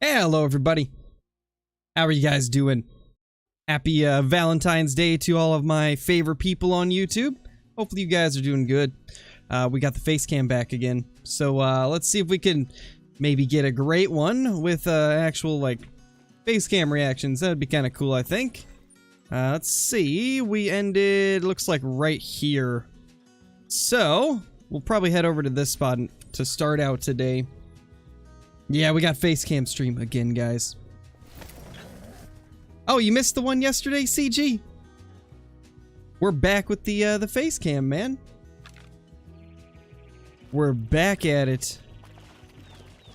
Hello everybody, how are you guys doing? Happy Valentine's Day to all of my favorite people on YouTube. Hopefully you guys are doing good. We got the face cam back again, so let's see if we can maybe get a great one with actual like face cam reactions. That'd be kind of cool, I think. Let's see, we ended, looks like right here, so we'll probably head over to this spot to start out today. Yeah, we got face cam stream again, guys. Oh, you missed the one yesterday, CG? We're back with the face cam, man. We're back at it.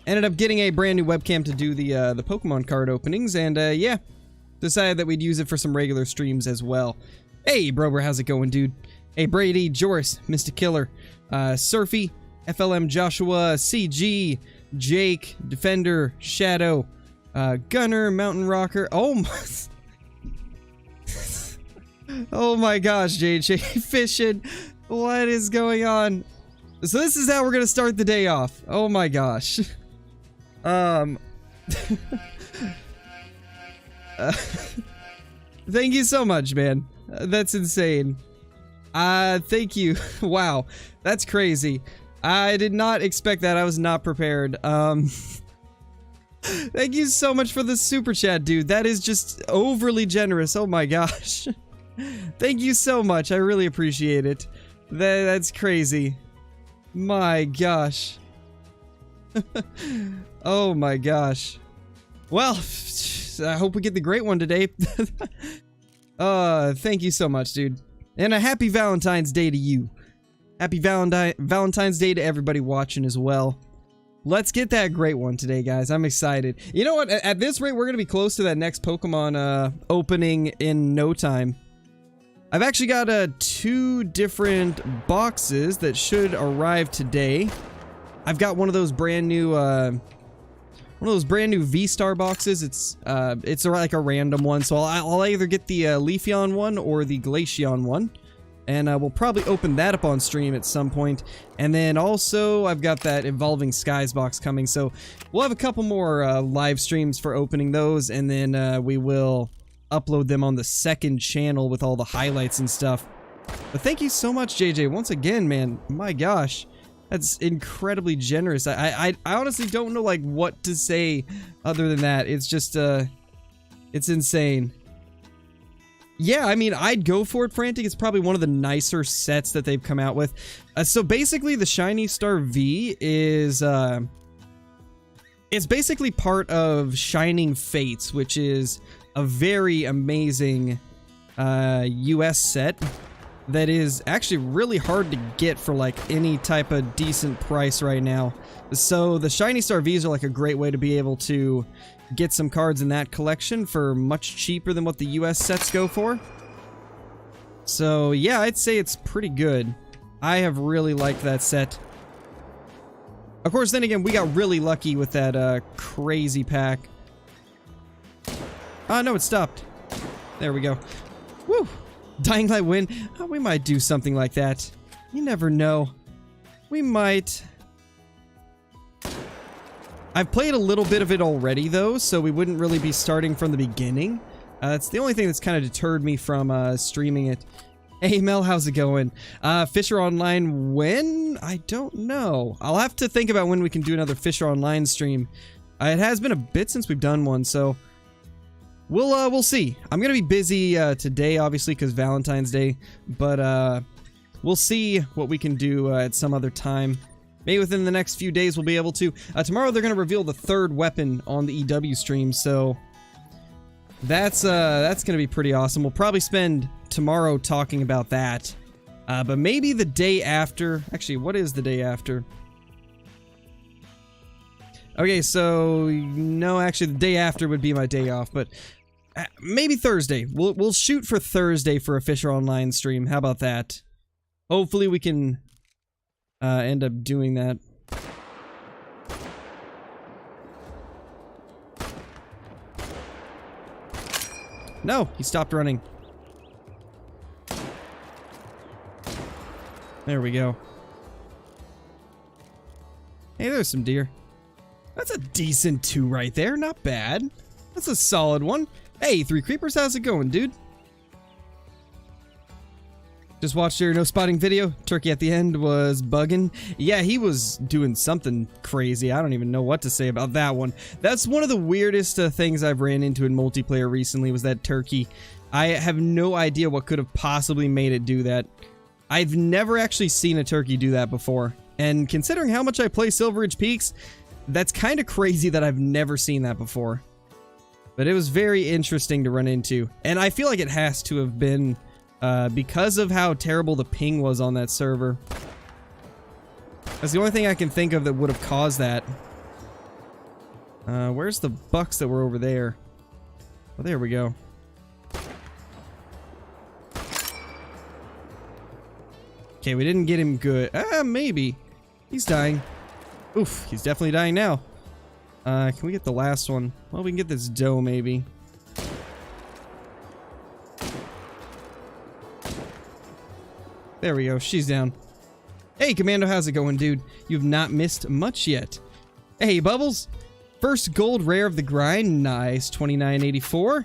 Ended up getting a brand new webcam to do the Pokemon card openings, and yeah, decided that we'd use it for some regular streams as well. Hey, Brober, how's it going, dude? Hey, Brady, Joris, Mr. Killer, Surfy, FLM Joshua, CG, Jake, Defender, Shadow, Gunner, Mountain Rocker. Oh my, oh my gosh, JJ Fishing, what is going on? So this is how we're gonna start the day off. Oh my gosh. Thank you so much, man. That's insane. Thank you. Wow, that's crazy. I did not expect that. I was not prepared. Thank you so much for the super chat, dude. That is just overly generous. Oh my gosh. Thank you so much. I really appreciate it. That's crazy. My gosh. Oh my gosh. Well, I hope we get the great one today. Thank you so much, dude. And a happy Valentine's Day to you. Happy Valentine's Day to everybody watching as well. Let's get that great one today, guys. I'm excited. You know what? At this rate, we're going to be close to that next Pokemon opening in no time. I've actually got 2 different boxes that should arrive today. I've got one of those brand new V-Star boxes. It's like a random one, so I'll either get the Leafeon one or the Glaceon one. And we'll probably open that up on stream at some point. And then also, I've got that Evolving Skies box coming. So we'll have a couple more live streams for opening those. And then we will upload them on the second channel with all the highlights and stuff. But thank you so much, JJ. Once again, man. My gosh. That's incredibly generous. I honestly don't know, like, what to say other than that. It's just, it's insane. Yeah, I mean, I'd go for it, Frantic. It's probably one of the nicer sets that they've come out with. So basically, the Shiny Star V is, it's basically part of Shining Fates, which is a very amazing, US set that is actually really hard to get for, like, any type of decent price right now. So the Shiny Star Vs are, like, a great way to be able to get some cards in that collection for much cheaper than what the US sets go for. So yeah, I'd say it's pretty good. I have really liked that set. Of course, then again, we got really lucky with that crazy pack. Oh no, it stopped. There we go. Woo! Dying Light win. Oh, we might do something like that. You never know. We might. I've played a little bit of it already, though, so we wouldn't really be starting from the beginning. That's the only thing that's kind of deterred me from streaming it. Hey, Mel, how's it going? Fisher Online, when? I don't know. I'll have to think about when we can do another Fisher Online stream. It has been a bit since we've done one, so we'll see. I'm gonna be busy today, obviously, because Valentine's Day, but we'll see what we can do at some other time. Maybe within the next few days we'll be able to. Tomorrow they're going to reveal the 3rd weapon on the EW stream, so that's going to be pretty awesome. We'll probably spend tomorrow talking about that. But maybe the day after. Actually, what is the day after? Okay, so no, actually the day after would be my day off, but maybe Thursday. We'll shoot for Thursday for a Fisher Online stream. How about that? Hopefully we can end up doing that. No, he stopped running. There we go. Hey, there's some deer. That's a decent 2 right there. Not bad. That's a solid one. Hey, 3 creepers, how's it going, dude? Just watched your no spotting video. Turkey at the end was bugging. Yeah, he was doing something crazy. I don't even know what to say about that one. That's one of the weirdest things I've ran into in multiplayer recently, was that turkey. I have no idea what could have possibly made it do that. I've never actually seen a turkey do that before. And considering how much I play Silver Ridge Peaks, that's kind of crazy that I've never seen that before. But it was very interesting to run into. And I feel like it has to have been because of how terrible the ping was on that server. That's the only thing I can think of that would have caused that. Where's the bucks that were over there? Oh, there we go. Okay, we didn't get him good. Maybe. He's dying. Oof, he's definitely dying now. Can we get the last one? Well, we can get this doe, maybe. There we go, she's down. Hey, Commando, how's it going, dude? You've not missed much yet. Hey, Bubbles. First gold rare of the grind. Nice, 29.84.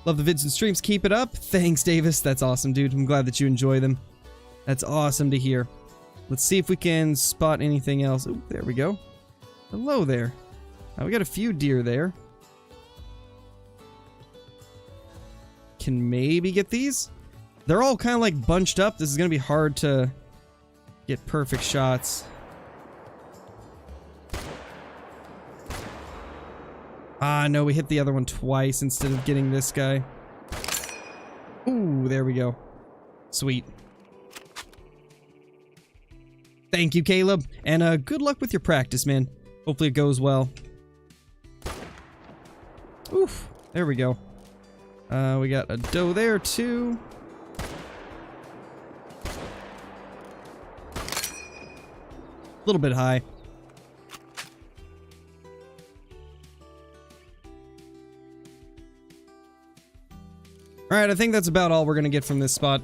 Love the vids and streams, keep it up. Thanks, Davis. That's awesome, dude. I'm glad that you enjoy them. That's awesome to hear. Let's see if we can spot anything else. Oh, there we go. Hello there. We got a few deer there. Can maybe get these? They're all kind of like bunched up. This is going to be hard to get perfect shots. Ah, no, we hit the other one twice instead of getting this guy. Ooh, there we go. Sweet. Thank you, Caleb. And good luck with your practice, man. Hopefully it goes well. Oof, there we go. We got a doe there, too. A little bit high. Alright, I think that's about all we're gonna get from this spot.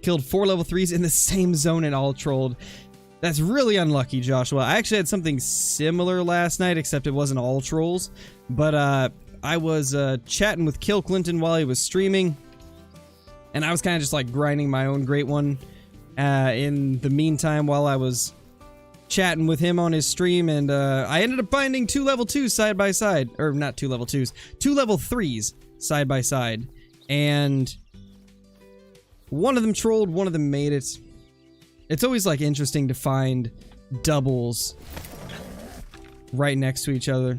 Killed 4 level 3s in the same zone and all trolled. That's really unlucky, Joshua. I actually had something similar last night, except it wasn't all trolls. But I was chatting with Kill Clinton while he was streaming, and I was kind of just like grinding my own great one in the meantime while I was chatting with him on his stream, and I ended up binding 2 level 2s side by side. Or not 2 level 2s, 2 level 3s side by side. And one of them trolled, one of them made it. It's always like interesting to find doubles right next to each other.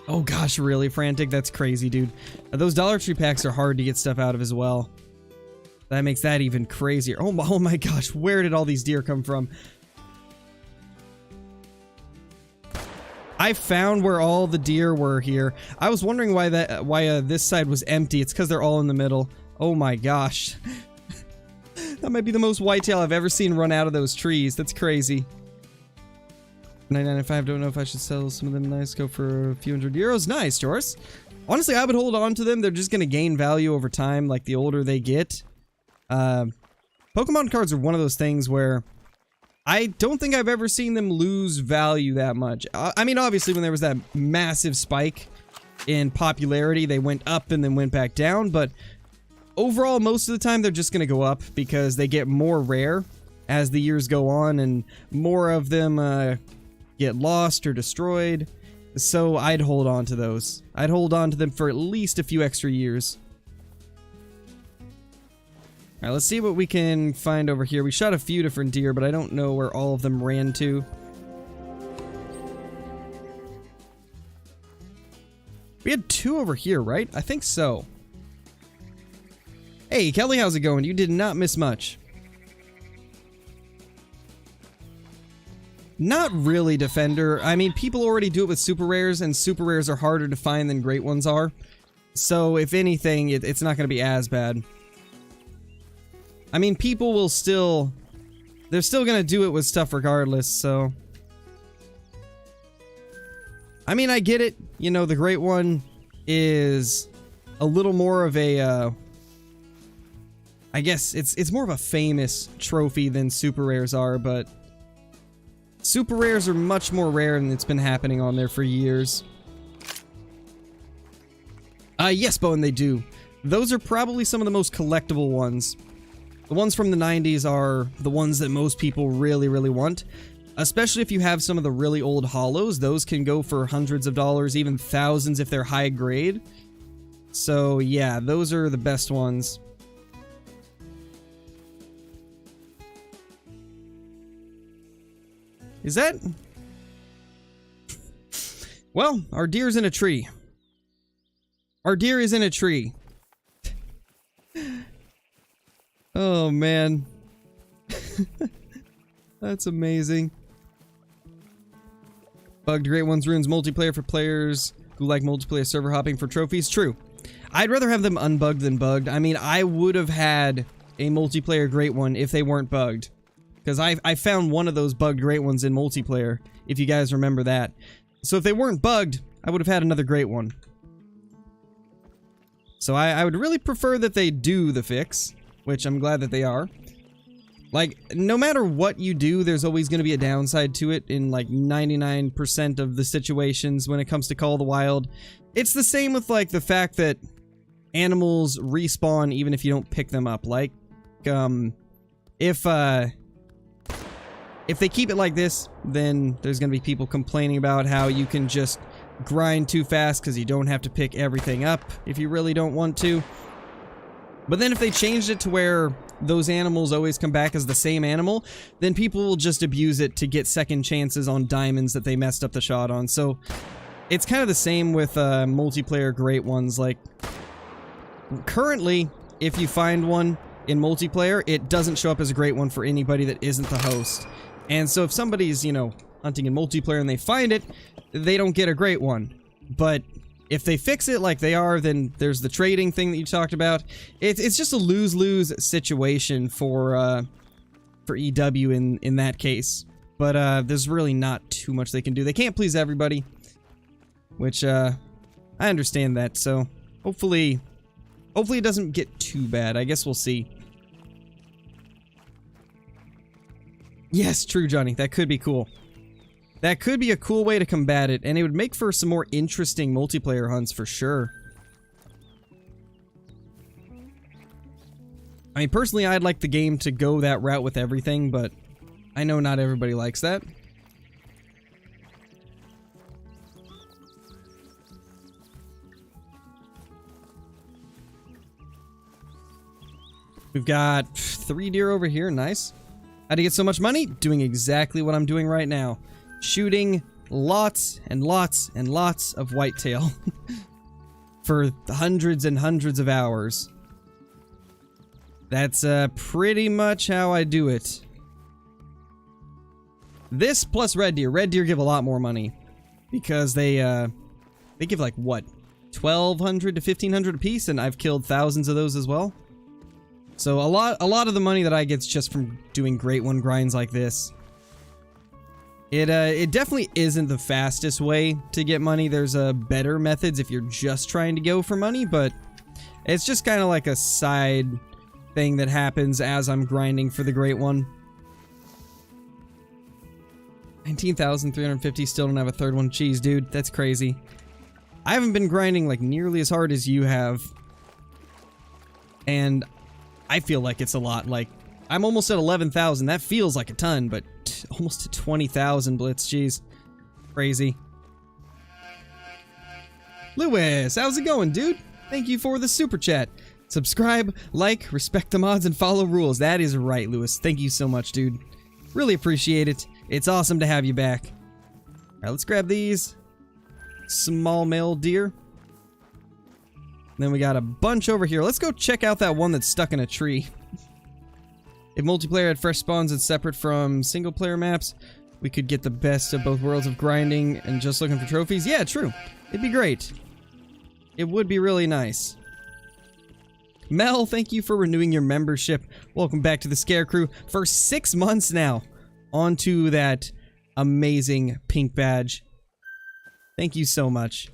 Oh gosh, really, Frantic? That's crazy, dude. Those Dollar Tree packs are hard to get stuff out of as well. That makes that even crazier. Oh my gosh, where did all these deer come from? I found where all the deer were here. I was wondering why this side was empty. It's because they're all in the middle. Oh my gosh. That might be the most whitetail I've ever seen run out of those trees. That's crazy. 995, don't know if I should sell some of them. Nice, go for a few €100. Nice, Joris. Honestly, I would hold on to them. They're just going to gain value over time, like the older they get. Pokemon cards are one of those things where I don't think I've ever seen them lose value that much. I mean, obviously, when there was that massive spike in popularity, they went up and then went back down, but overall, most of the time, they're just going to go up because they get more rare as the years go on, and more of them get lost or destroyed. So I'd hold on to those. I'd hold on to them for at least a few extra years. Alright, let's see what we can find over here. We shot a few different deer, but I don't know where all of them ran to. We had 2 over here, right? I think so. Hey, Kelly, how's it going? You did not miss much. Not really, Defender. I mean, people already do it with super rares, and super rares are harder to find than great ones are. So, if anything, it's not going to be as bad. I mean, people will still... They're still going to do it with stuff regardless, so... I mean, I get it. You know, the great one is a little more of a... I guess it's more of a famous trophy than super rares are, but... Super rares are much more rare, and it's been happening on there for years. Yes, Bowen, they do. Those are probably some of the most collectible ones. The ones from the 90s are the ones that most people really, really want. Especially if you have some of the really old holos. Those can go for hundreds of dollars, even thousands if they're high grade. So yeah, those are the best ones. Is that... Well, our deer's in a tree. Our deer is in a tree. Oh, man. That's amazing. Bugged Great Ones ruins multiplayer for players who like multiplayer server hopping for trophies. True. I'd rather have them unbugged than bugged. I mean, I would have had a multiplayer Great One if they weren't bugged. Because I found one of those bugged Great Ones in multiplayer, if you guys remember that. So if they weren't bugged, I would have had another Great One. So I would really prefer that they do the fix, which I'm glad that they are. Like, no matter what you do, there's always going to be a downside to it in like 99% of the situations when it comes to Call of the Wild. It's the same with like the fact that animals respawn even if you don't pick them up. Like, if they keep it like this, then there's going to be people complaining about how you can just grind too fast because you don't have to pick everything up if you really don't want to. But then if they changed it to where those animals always come back as the same animal, then people will just abuse it to get second chances on diamonds that they messed up the shot on. So it's kind of the same with multiplayer Great Ones. Like, currently, if you find one in multiplayer, it doesn't show up as a Great One for anybody that isn't the host. And so if somebody's, you know, hunting in multiplayer and they find it, they don't get a Great One. But if they fix it like they are, then there's the trading thing that you talked about. It's just a lose-lose situation for EW in that case. But there's really not too much they can do. They can't please everybody, which I understand that. So hopefully it doesn't get too bad. I guess we'll see. Yes, true, Johnny. That could be cool. That could be a cool way to combat it, and it would make for some more interesting multiplayer hunts for sure. I mean, personally, I'd like the game to go that route with everything, but I know not everybody likes that. We've got 3 deer over here, nice. How to get so much money? Doing exactly what I'm doing right now. Shooting lots and lots and lots of whitetail for hundreds and hundreds of hours. That's pretty much how I do it. This plus red deer. Red deer give a lot more money because they give like what, 1,200 to 1,500 a piece, and I've killed thousands of those as well. So a lot of the money that I get's just from doing Great One grinds like this. It definitely isn't the fastest way to get money. There's better methods if you're just trying to go for money, but it's just kind of like a side thing that happens as I'm grinding for the Great One. 19,350, still don't have a third one. Jeez, dude, that's crazy. I haven't been grinding like nearly as hard as you have, and I feel like it's a lot. Like, I'm almost at 11,000. That feels like a ton, but almost to 20,000 blitz. Jeez. Crazy. Lewis, how's it going, dude? Thank you for the super chat. Subscribe, like, respect the mods, and follow rules. That is right, Lewis. Thank you so much, dude. Really appreciate it. It's awesome to have you back. Alright, let's grab these. Small male deer. Then we got a bunch over here. Let's go check out that one that's stuck in a tree. If multiplayer had fresh spawns and separate from single player maps, we could get the best of both worlds of grinding and just looking for trophies. Yeah, true. It'd be great. It would be really nice. Mel, thank you for renewing your membership. Welcome back to the Scare Crew for 6 months now. Onto that amazing pink badge. Thank you so much.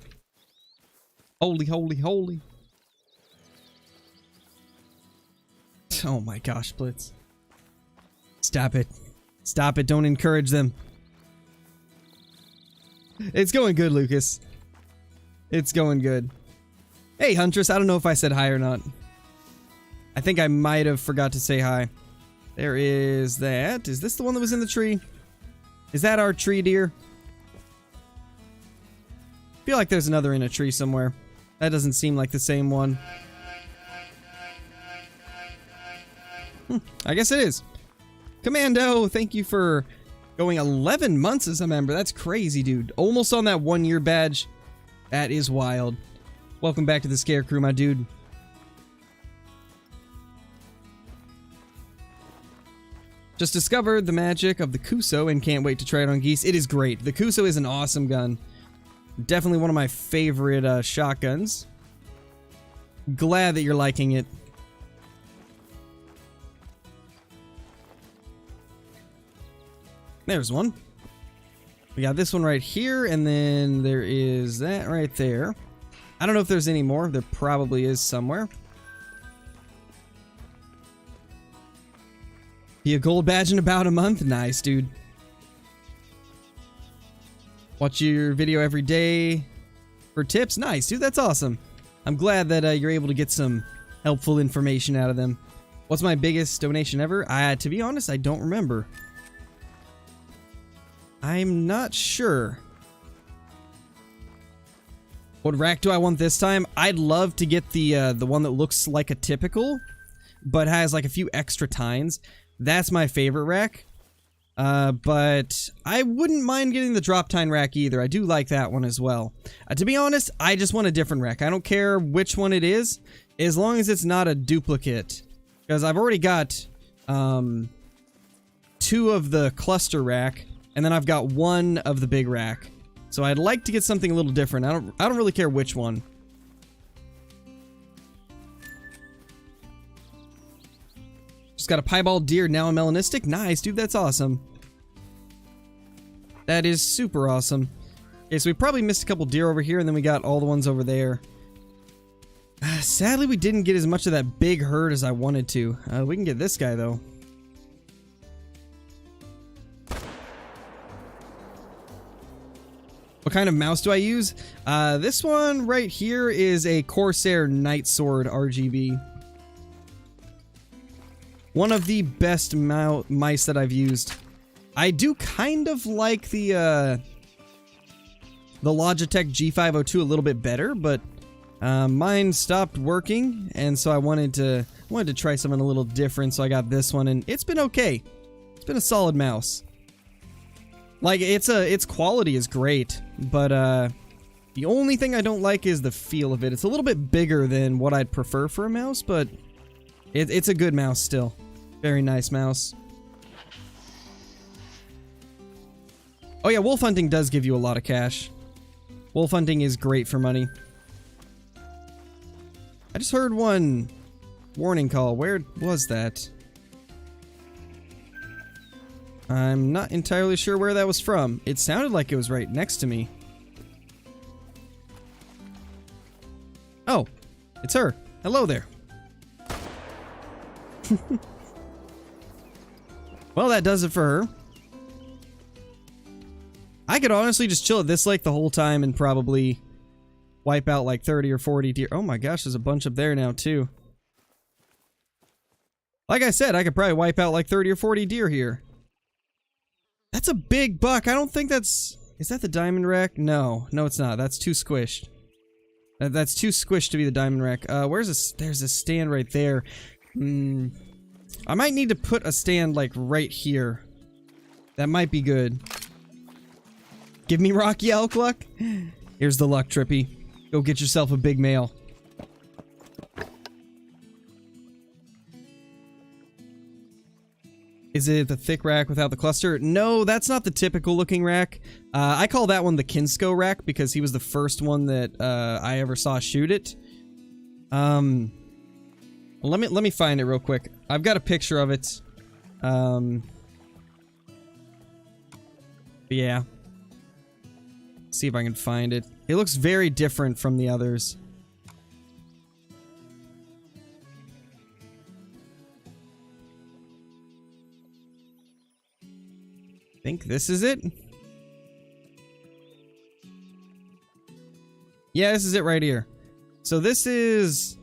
Holy, holy, holy. Oh my gosh, Blitz. Stop it. Stop it. Don't encourage them. It's going good, Lucas. It's going good. Hey, Huntress. I don't know if I said hi or not. I think I might have forgot to say hi. There is that. Is this the one that was in the tree? Is that our tree deer? I feel like there's another in a tree somewhere. That doesn't seem like the same one. I guess it is. Commando, thank you for going 11 months as a member. That's crazy, dude. Almost on that 1-year badge. That is wild. Welcome back to the Scare Crew, my dude. Just discovered the magic of the Kuso and can't wait to try it on geese. It is great. The Kuso is an awesome gun. Definitely one of my favorite shotguns. Glad that you're liking it. There's one. We got this one right here, and then there is that right there. I don't know if there's any more. There probably is somewhere. Be a gold badge in about a month? Nice, dude. Watch your video every day for tips? Nice, dude. That's awesome. I'm glad that you're able to get some helpful information out of them. What's my biggest donation ever? To be honest, I don't remember. I'm not sure. What rack do I want this time? I'd love to get the one that looks like a typical, but has like a few extra tines. That's my favorite rack. But I wouldn't mind getting the drop tine rack either. I do like that one as well. To be honest, I just want a different rack. I don't care which one it is, as long as it's not a duplicate. Because I've already got 2 of the cluster rack, and then I've got 1 of the big rack. So I'd like to get something a little different. I don't really care which one. Just got a piebald deer, now a melanistic. Nice, dude, that's awesome. That is super awesome. Okay, so we probably missed a couple deer over here, and then we got all the ones over there. Sadly, we didn't get as much of that big herd as I wanted to. We can get this guy, though. What kind of mouse do I use? This one right here is a Corsair Nightsword RGB. One of the best mice that I've used. I do kind of like the Logitech G502 a little bit better, but mine stopped working, and so I wanted to try something a little different, so I got this one, and it's been okay. It's been a solid mouse. Like, its quality is great, but the only thing I don't like is the feel of it. It's a little bit bigger than what I'd prefer for a mouse, but it's a good mouse still. Very nice mouse. Oh yeah, wolf hunting does give you a lot of cash. Wolf hunting is great for money. I just heard one warning call. Where was that? I'm not entirely sure where that was from. It sounded like it was right next to me. Oh, it's her. Hello there. Well, that does it for her. I could honestly just chill at this lake the whole time and probably wipe out like 30 or 40 deer. Oh my gosh, there's a bunch up there now too. Like I said, I could probably wipe out like 30 or 40 deer here. That's a big buck. I don't think that's... Is that the diamond rack? No. No, it's not. That's too squished. That's too squished to be the diamond rack. Where's a... There's a stand right there. I might need to put a stand, like, right here. That might be good. Give me Rocky Elk luck. Here's the luck, Trippy. Go get yourself a big male. Is it the thick rack without the cluster? No, that's not the typical looking rack. I call that one the Kinsko rack because he was the first one that I ever saw shoot it. Let me find it real quick. I've got a picture of it. Yeah. See if I can find it. It looks very different from the others. I think this is it. Yeah, this is it right here. So this is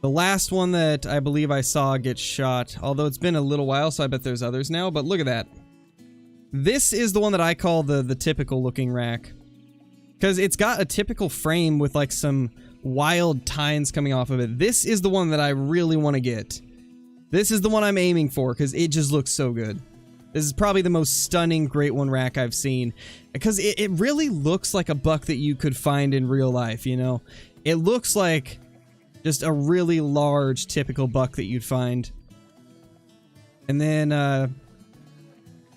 the last one that I believe I saw get shot. Although it's been a little while, so I bet there's others now. But look at that. This is the one that I call the typical looking rack. Because it's got a typical frame with like some wild tines coming off of it. This is the one that I really want to get. This is the one I'm aiming for because it just looks so good. This is probably the most stunning Great One rack I've seen. Because it really looks like a buck that you could find in real life, you know? It looks like just a really large typical buck that you'd find. And then,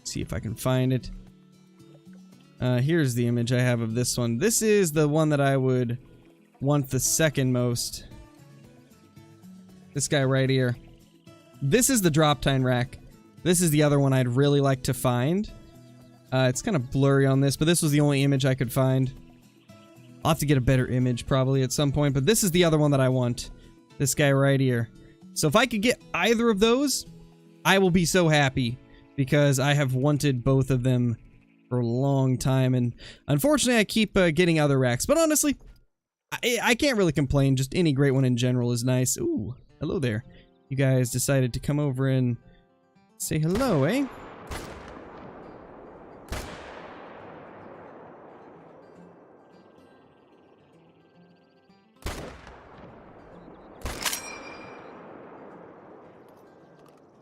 see if I can find it. Here's the image I have of this one. This is the one that I would want the second most. This guy right here. This is the drop tine rack. This is the other one I'd really like to find. It's kind of blurry on this, but this was the only image I could find. I'll have to get a better image probably at some point, but this is the other one that I want. This guy right here. So if I could get either of those, I will be so happy because I have wanted both of them for a long time, and unfortunately I keep getting other racks, but honestly, I can't really complain. Just any Great One in general is nice. Ooh, hello there. You guys decided to come over and say hello, eh?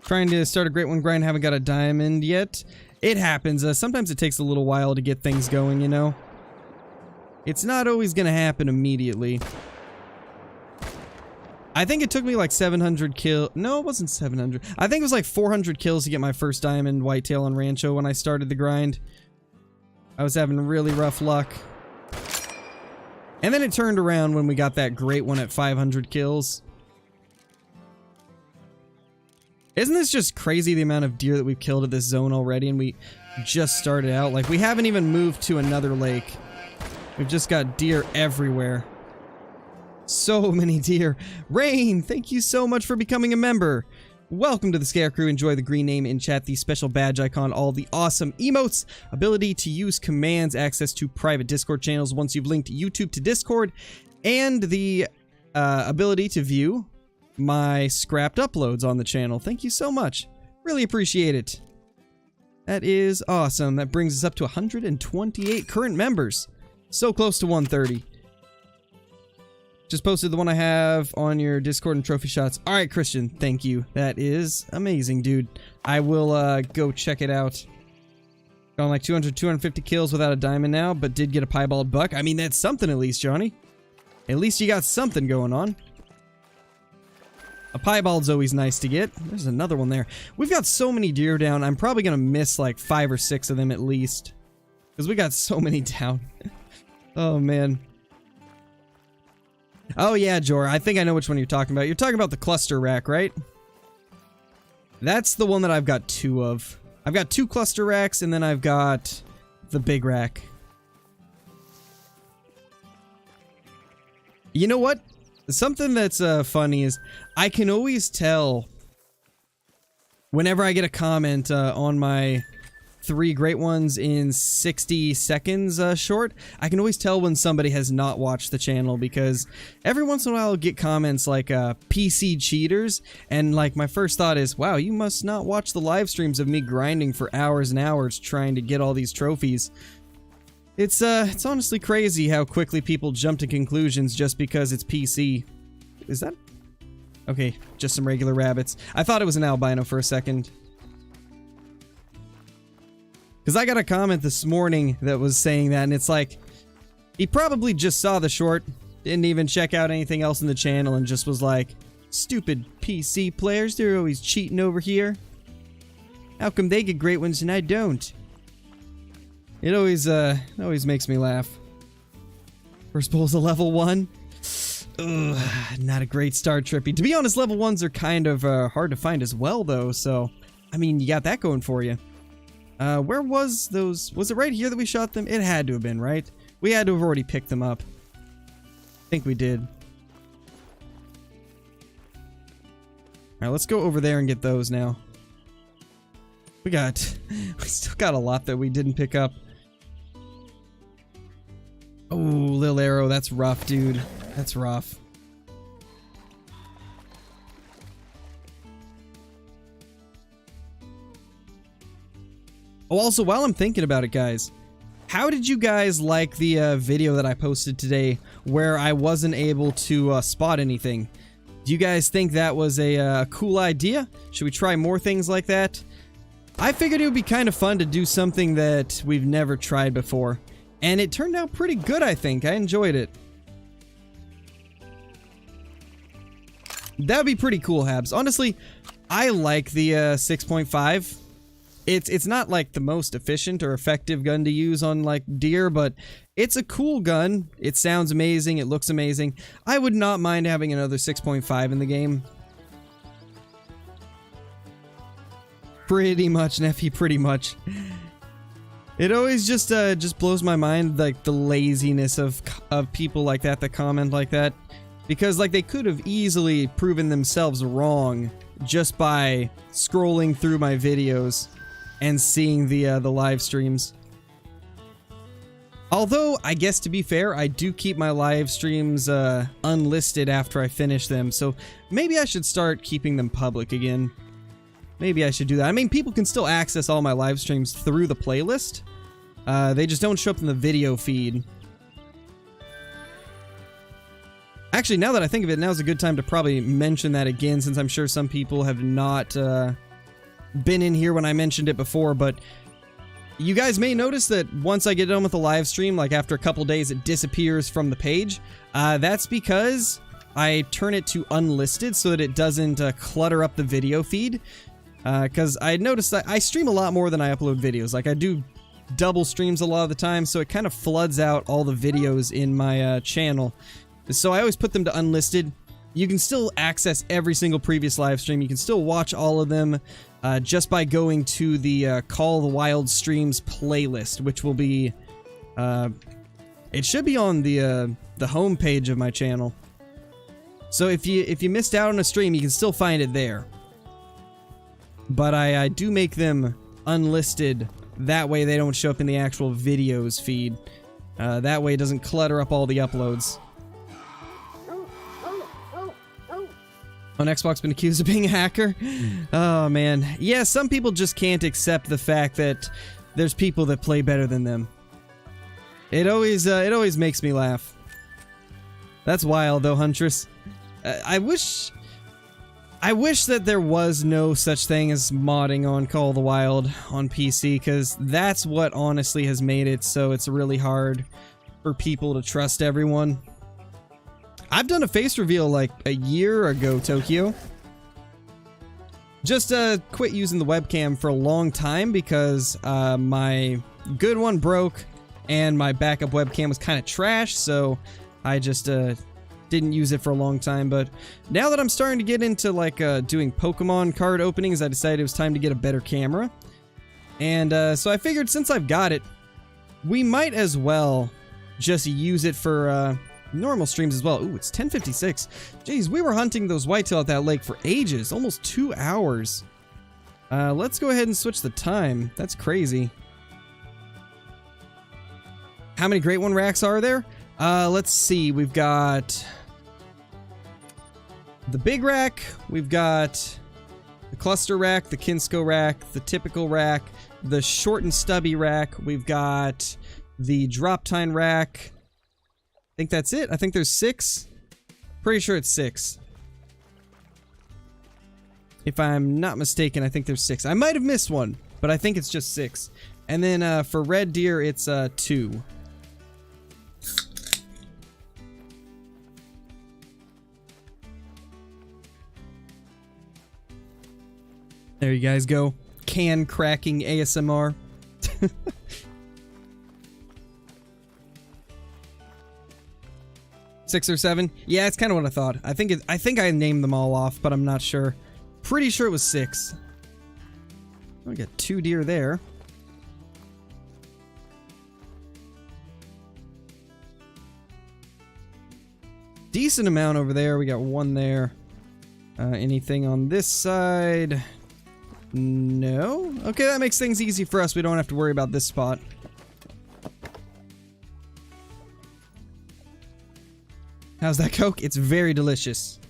Trying to start a Great One grind, haven't got a diamond yet. It happens. Sometimes it takes a little while to get things going, you know? It's not always gonna happen immediately. I think it took me like 700 kills. No, it wasn't 700. I think it was like 400 kills to get my first diamond whitetail on Rancho when I started the grind. I was having really rough luck. And then it turned around when we got that Great One at 500 kills. Isn't this just crazy, the amount of deer that we've killed at this zone already, and we just started out? Like, we haven't even moved to another lake. We've just got deer everywhere. So many deer. Rain, thank you so much for becoming a member. Welcome to the Scare Crew. Enjoy the green name in chat, the special badge icon, all the awesome emotes, ability to use commands, access to private Discord channels once you've linked YouTube to Discord, and the ability to view my scrapped uploads on the channel. Thank you so much. Really appreciate it. That is awesome. That brings us up to 128 current members. So close to 130. Just posted the one I have on your Discord and trophy shots. Alright, Christian, thank you. That is amazing, dude. I will go check it out. Gone like 200, 250 kills without a diamond now, but did get a piebald buck. I mean, that's something at least, Johnny. At least you got something going on. A piebald's always nice to get. There's another one there. We've got so many deer down, I'm probably going to miss like 5 or 6 of them at least. Because we got so many down. Oh, man. Oh, yeah, Jor. I think I know which one you're talking about. You're talking about the cluster rack, right? That's the one that I've got 2 of. I've got 2 cluster racks, and then I've got the big rack. You know what? Something that's funny is I can always tell whenever I get a comment on my 3 Great Ones in 60 seconds short, I can always tell when somebody has not watched the channel, because every once in a while I'll get comments like PC cheaters, and like my first thought is, wow, you must not watch the live streams of me grinding for hours and hours trying to get all these trophies. It's honestly crazy how quickly people jump to conclusions just because it's PC. Is that? Okay, just some regular rabbits. I thought it was an albino for a second. Because I got a comment this morning that was saying that, and it's like, he probably just saw the short, didn't even check out anything else in the channel, and just was like, stupid PC players, they're always cheating over here. How come they get Great Ones and I don't? It always makes me laugh. First bowl's a level 1. Ugh, not a great start, Trippy. To be honest, level 1s are kind of hard to find as well, though, so, I mean, you got that going for you. Where was those? Was it right here that we shot them? It had to have been, right? We had to have already picked them up. I think we did. Alright, let's go over there and get those now. We still got a lot that we didn't pick up. Oh, Lil Arrow, that's rough, dude. That's rough. Oh, also, while I'm thinking about it, guys, how did you guys like the video that I posted today where I wasn't able to spot anything? Do you guys think that was a cool idea? Should we try more things like that? I figured it would be kind of fun to do something that we've never tried before. And it turned out pretty good, I think. I enjoyed it. That would be pretty cool, Habs. Honestly, I like the 6.5. It's not like the most efficient or effective gun to use on like deer, but it's a cool gun. It sounds amazing. It looks amazing. I would not mind having another 6.5 in the game. Pretty much, Neffy, pretty much. It always just blows my mind, like the laziness of people like that comment like that, because like they could have easily proven themselves wrong just by scrolling through my videos and seeing the live streams. Although, I guess to be fair, I do keep my live streams unlisted after I finish them, so maybe I should start keeping them public again. Maybe I should do that. I mean, people can still access all my live streams through the playlist. They just don't show up in the video feed. Actually, now that I think of it, now's a good time to probably mention that again, since I'm sure some people have not been in here when I mentioned it before, but you guys may notice that once I get done with the live stream, like after a couple days, it disappears from the page. That's because I turn it to unlisted so that it doesn't clutter up the video feed. Because I noticed that I stream a lot more than I upload videos. Like, I do double streams a lot of the time, so it kind of floods out all the videos in my channel. So I always put them to unlisted. You can still access every single previous live stream. You can still watch all of them just by going to the Call of the Wild streams playlist, which will be... it should be on the home page of my channel. So if you missed out on a stream, you can still find it there. But I do make them unlisted. That way they don't show up in the actual videos feed. That way it doesn't clutter up all the uploads. On Xbox, been accused of being a hacker? Oh man. Yeah, some people just can't accept the fact that there's people that play better than them. It always makes me laugh. That's wild though, Huntress. I wish that there was no such thing as modding on Call of the Wild on PC, because that's what honestly has made it so it's really hard for people to trust everyone. I've done a face reveal like a year ago, Tokyo. Just quit using the webcam for a long time because my good one broke and my backup webcam was kind of trash, so I just didn't use it for a long time. But now that I'm starting to get into like doing Pokemon card openings, I decided it was time to get a better camera. And so I figured since I've got it, we might as well just use it for normal streams as well. Ooh, it's 10:56. Jeez, we were hunting those whitetail at that lake for ages, almost 2 hours. Let's go ahead and switch the time. That's crazy. How many Great One racks are there? Let's see. We've got the big rack. We've got the cluster rack, the Kinsko rack, the typical rack, the short and stubby rack. We've got the drop tine rack. I think that's it. I think there's 6. Pretty sure it's 6. If I'm not mistaken, I think there's 6. I might have missed one, but I think it's just 6. And then for red deer, it's 2. There you guys go. Can cracking ASMR. 6 or 7? Yeah, it's kind of what I thought. I think I named them all off, but I'm not sure. Pretty sure it was 6. We got 2 deer there. Decent amount over there. We got 1 there. Anything on this side? No? Okay, that makes things easy for us. We don't have to worry about this spot. How's that Coke? It's very delicious.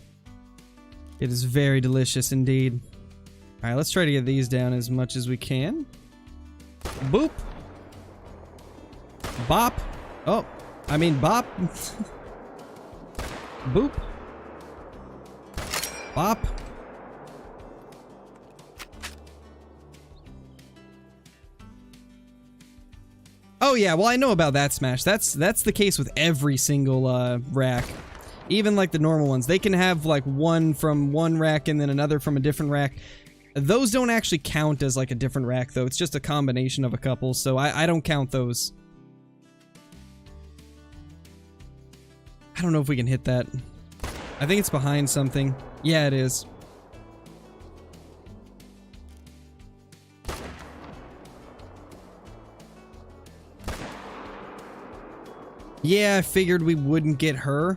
It is very delicious indeed. Alright, let's try to get these down as much as we can. Boop. Bop. Oh, I mean bop. Boop. Bop. Oh yeah, well I know about that smash. That's the case with every single rack. Even like the normal ones. They can have like one from one rack and then another from a different rack. Those don't actually count as like a different rack though. It's just a combination of a couple, so I don't count those. I don't know if we can hit that. I think it's behind something. Yeah, it is. Yeah, I figured we wouldn't get her.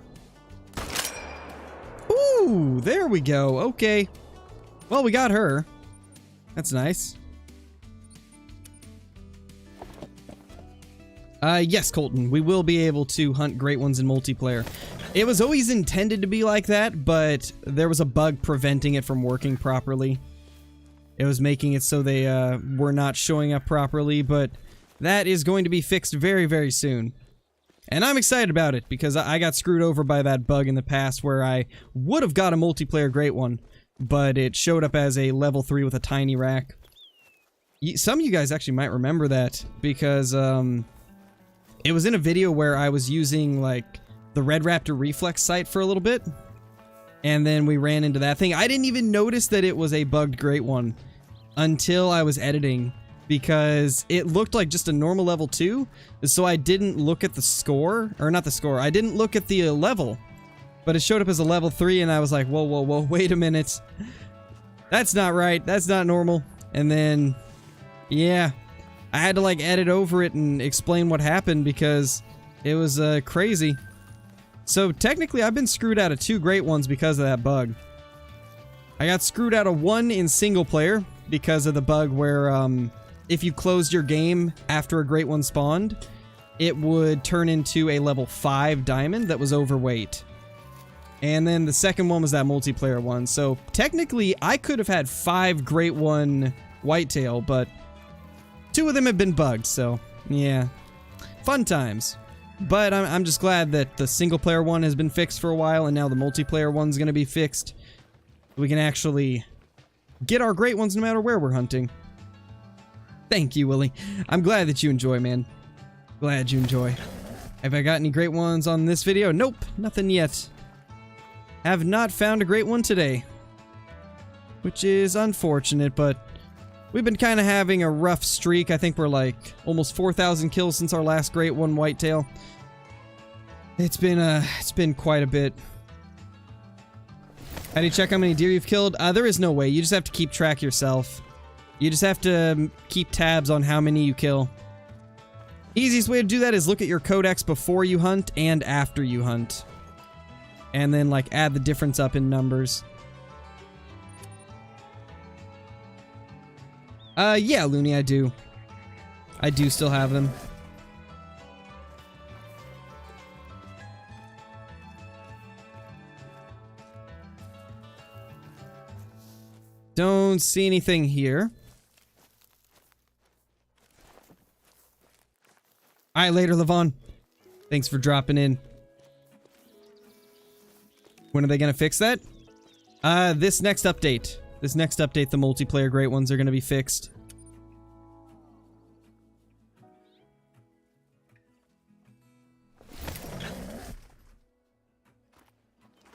Ooh, there we go. Okay. Well, we got her. That's nice. Yes, Colton. We will be able to hunt great ones in multiplayer. It was always intended to be like that, but there was a bug preventing it from working properly. It was making it so they were not showing up properly, but that is going to be fixed very, very soon. And I'm excited about it, because I got screwed over by that bug in the past where I would have got a multiplayer great one, but it showed up as a level 3 with a tiny rack. Some of you guys actually might remember that, because it was in a video where I was using, like, the Red Raptor Reflex sight for a little bit, and then we ran into that thing. I didn't even notice that it was a bugged great one until I was editing, because it looked like just a normal level 2, so I didn't look at the score, or not the score, I didn't look at the level, but it showed up as a level 3, and I was like, whoa, whoa, whoa, wait a minute. That's not right, that's not normal. And then, yeah, I had to like edit over it and explain what happened, because it was crazy. So technically I've been screwed out of 2 great ones because of that bug. I got screwed out of 1 in single player because of the bug where if you closed your game after a great one spawned, it would turn into a level 5 diamond that was overweight. And then the second one was that multiplayer one. So technically I could have had 5 great one whitetail, but 2 of them have been bugged, so yeah. Fun times. But I'm just glad that the single player one has been fixed for a while, and now the multiplayer one's gonna be fixed. We can actually get our great ones no matter where we're hunting. Thank you, Willie. I'm glad that you enjoy, man. Glad you enjoy. Have I got any great ones on this video? Nope, nothing yet. Have not found a great one today. Which is unfortunate, but we've been kind of having a rough streak. I think we're like almost 4,000 kills since our last great one whitetail. It's been quite a bit. How do you check how many deer you've killed? There is no way. You just have to keep track yourself. You just have to keep tabs on how many you kill. Easiest way to do that is look at your codex before you hunt and after you hunt. And then like add the difference up in numbers. Yeah, Looney, I do. I do still have them. Don't see anything here. Alright, later, Levon. Thanks for dropping in. When are they gonna fix that? This next update. This next update, the multiplayer great ones are gonna be fixed.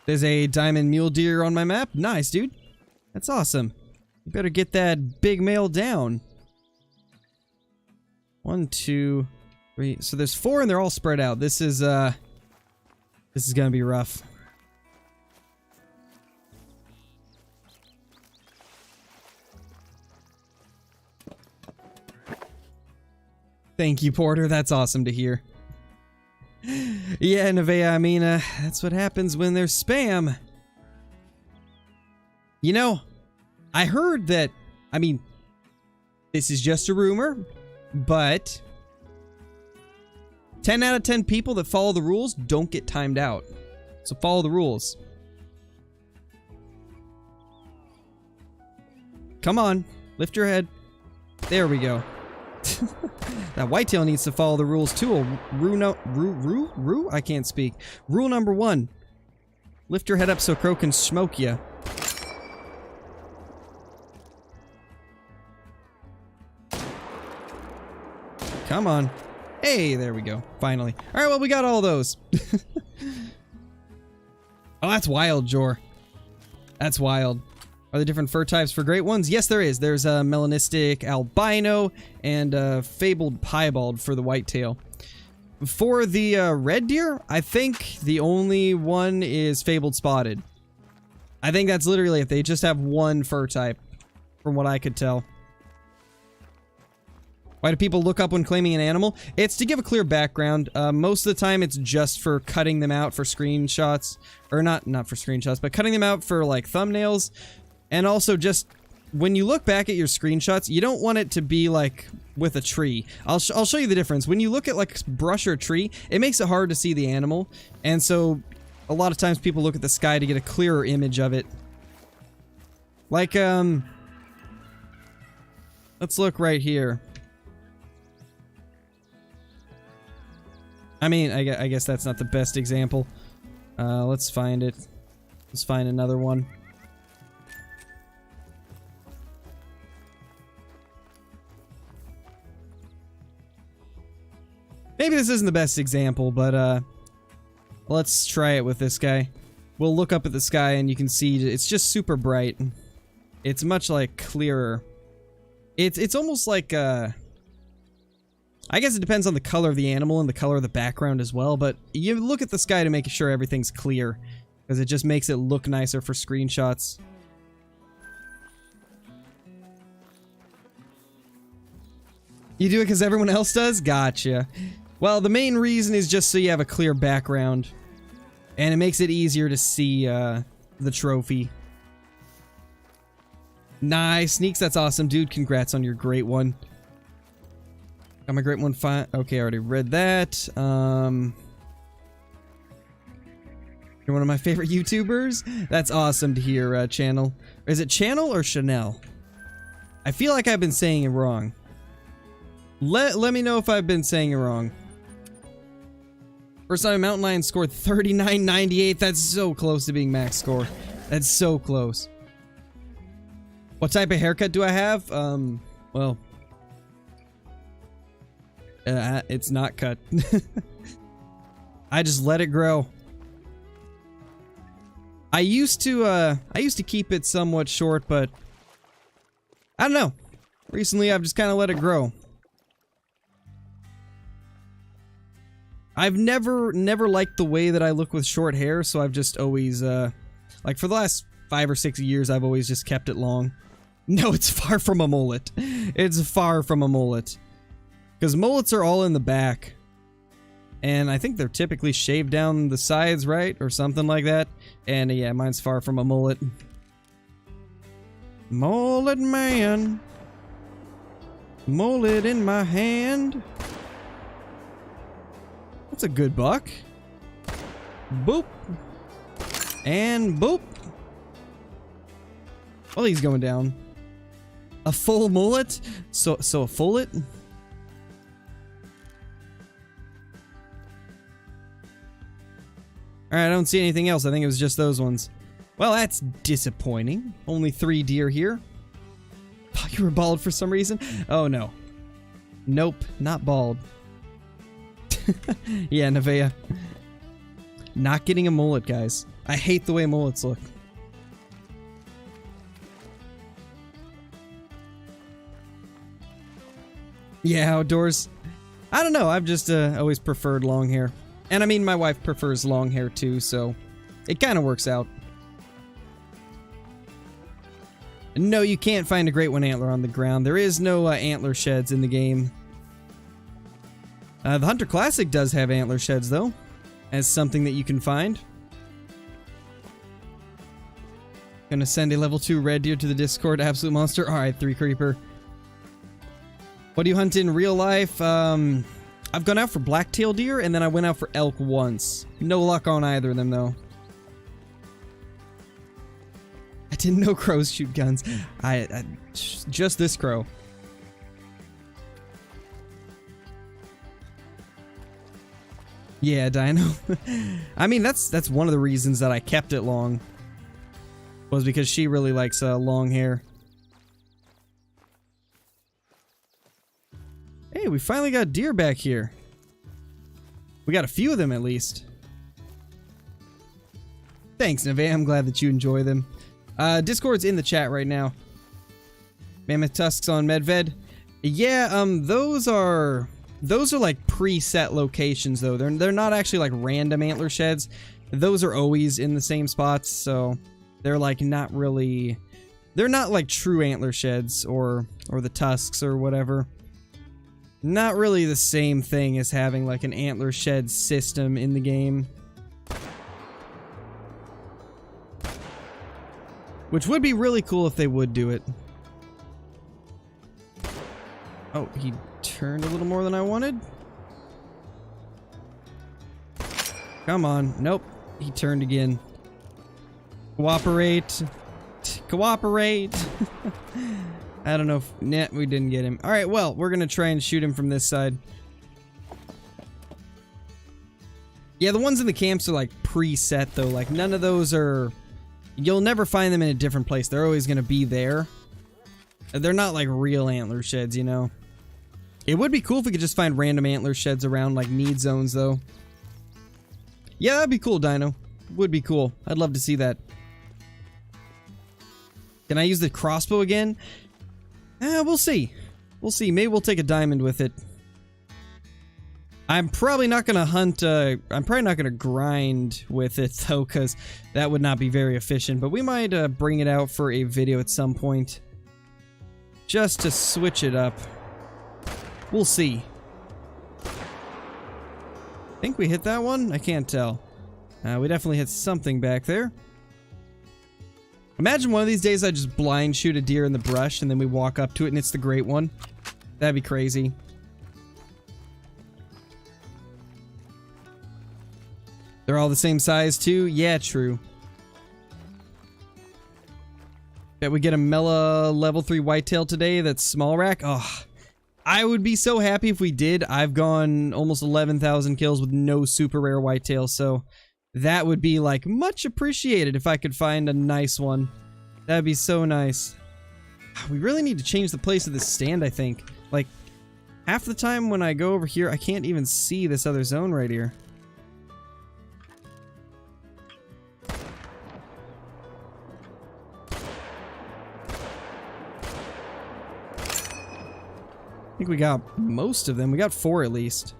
There's a diamond mule deer on my map. Nice, dude. That's awesome. You better get that big male down. 1, 2, 3. So there's 4 and they're all spread out. This is gonna be rough. Thank you, Porter. That's awesome to hear. Yeah, Nevea, I mean, that's what happens when there's spam. You know, I heard that, I mean, this is just a rumor, but 10 out of 10 people that follow the rules don't get timed out. So follow the rules. Come on, lift your head. There we go. That whitetail needs to follow the rules too. I can't speak. Rule number 1. Lift your head up so crow can smoke ya. Come on. Hey, there we go. Finally. Alright, well, we got all those. Oh, that's wild, Jor. That's wild. Are there different fur types for great ones? Yes, there is. There's a melanistic albino and a fabled piebald for the whitetail. For the red deer, I think the only one is fabled spotted. I think that's literally it. They just have one fur type, from what I could tell. Why do people look up when claiming an animal? It's to give a clear background. Most of the time, it's just for cutting them out for screenshots. Or not for screenshots, but cutting them out for, like, thumbnails. And also just, when you look back at your screenshots, you don't want it to be, like, with a tree. I'll show you the difference. When you look at, like, brush or a tree, it makes it hard to see the animal. And so, a lot of times people look at the sky to get a clearer image of it. Like, let's look right here. I mean, I guess that's not the best example. Let's find it. Let's find another one. Maybe this isn't the best example, but let's try it with this guy. We'll look up at the sky and you can see it's just super bright. It's much like clearer. It's almost like I guess it depends on the color of the animal and the color of the background as well, but you look at the sky to make sure everything's clear, because it just makes it look nicer for screenshots. You do it because everyone else does? Gotcha. Well, the main reason is just so you have a clear background, and it makes it easier to see the trophy. Nice. Sneaks, that's awesome, dude. Congrats on your great one. Got my great one fine. Okay, I already read that. You're one of my favorite YouTubers? That's awesome to hear, Channel. Is it Channel or Chanel? I feel like I've been saying it wrong. Let me know if I've been saying it wrong. First time a mountain lion scored 39.98. That's so close to being max score. That's so close. What type of haircut do I have? Well... it's not cut. I just let it grow. I used to keep it somewhat short, but I don't know. Recently, I've just kind of let it grow. I've never liked the way that I look with short hair, so I've just always, like for the last 5 or 6 years, I've always just kept it long. No, it's far from a mullet. It's far from a mullet. Because mullets are all in the back. And I think they're typically shaved down the sides, right? Or something like that. And yeah, mine's far from a mullet. Mullet man. Mullet in my hand. That's a good buck. Boop. And boop. Well, he's going down. A full mullet? So a fullet? Alright, I don't see anything else. I think it was just those ones. Well, that's disappointing. Only 3 deer here. Thought you were bald for some reason? Oh, no. Nope, not bald. Yeah, Nevea. Not getting a mullet, guys. I hate the way mullets look. Yeah, outdoors. I don't know. I've just always preferred long hair. And I mean, my wife prefers long hair too, so it kind of works out. No, you can't find a great one antler on the ground. There is no antler sheds in the game. The Hunter Classic does have antler sheds, though, as something that you can find. Gonna send a level 2 red deer to the Discord. Absolute monster. Alright, 3 creeper. What do you hunt in real life? I've gone out for black-tailed deer, and then I went out for elk once. No luck on either of them, though. Didn't know crows shoot guns. Just this crow. Yeah, Dino. I mean, that's one of the reasons that I kept it long. Was because she really likes long hair. Hey, we finally got deer back here. We got a few of them at least. Thanks, Neve. I'm glad that you enjoy them. Discord's in the chat right now. Mammoth tusks on Medved. Yeah, those are like preset locations though. They're not actually like random antler sheds. Those are always in the same spots, so they're like not really. They're not like true antler sheds or the tusks or whatever. Not really the same thing as having like an antler shed system in the game. Which would be really cool if they would do it. Oh, he turned a little more than I wanted. Come on. Nope. He turned again. Cooperate. Cooperate. I don't know if... Nah, we didn't get him. Alright, well, we're gonna try and shoot him from this side. Yeah, the ones in the camps are like preset though. Like none of those are... You'll never find them in a different place. They're always gonna be there. They're not like real antler sheds, you know. It would be cool if we could just find random antler sheds around like need zones though. Yeah, that'd be cool, Dino. Would be cool. I'd love to see that. Can I use the crossbow again? We'll see. We'll see. Maybe we'll take a diamond with it. I'm probably not gonna hunt, I'm probably not gonna grind with it though, because that would not be very efficient, but we might bring it out for a video at some point. Just to switch it up. We'll see. Think we hit that one? I can't tell. We definitely hit something back there. Imagine one of these days I just blind shoot a deer in the brush and then we walk up to it and it's the great one. That'd be crazy. They're all the same size too? Yeah, true. Bet we get a Mela level 3 whitetail today that's small rack. Oh, I would be so happy if we did. I've gone almost 11,000 kills with no super rare whitetail, so that would be like much appreciated if I could find a nice one. That'd be so nice. We really need to change the place of this stand, I think. Like, half the time when I go over here, I can't even see this other zone right here. I think we got most of them. We got 4 at least.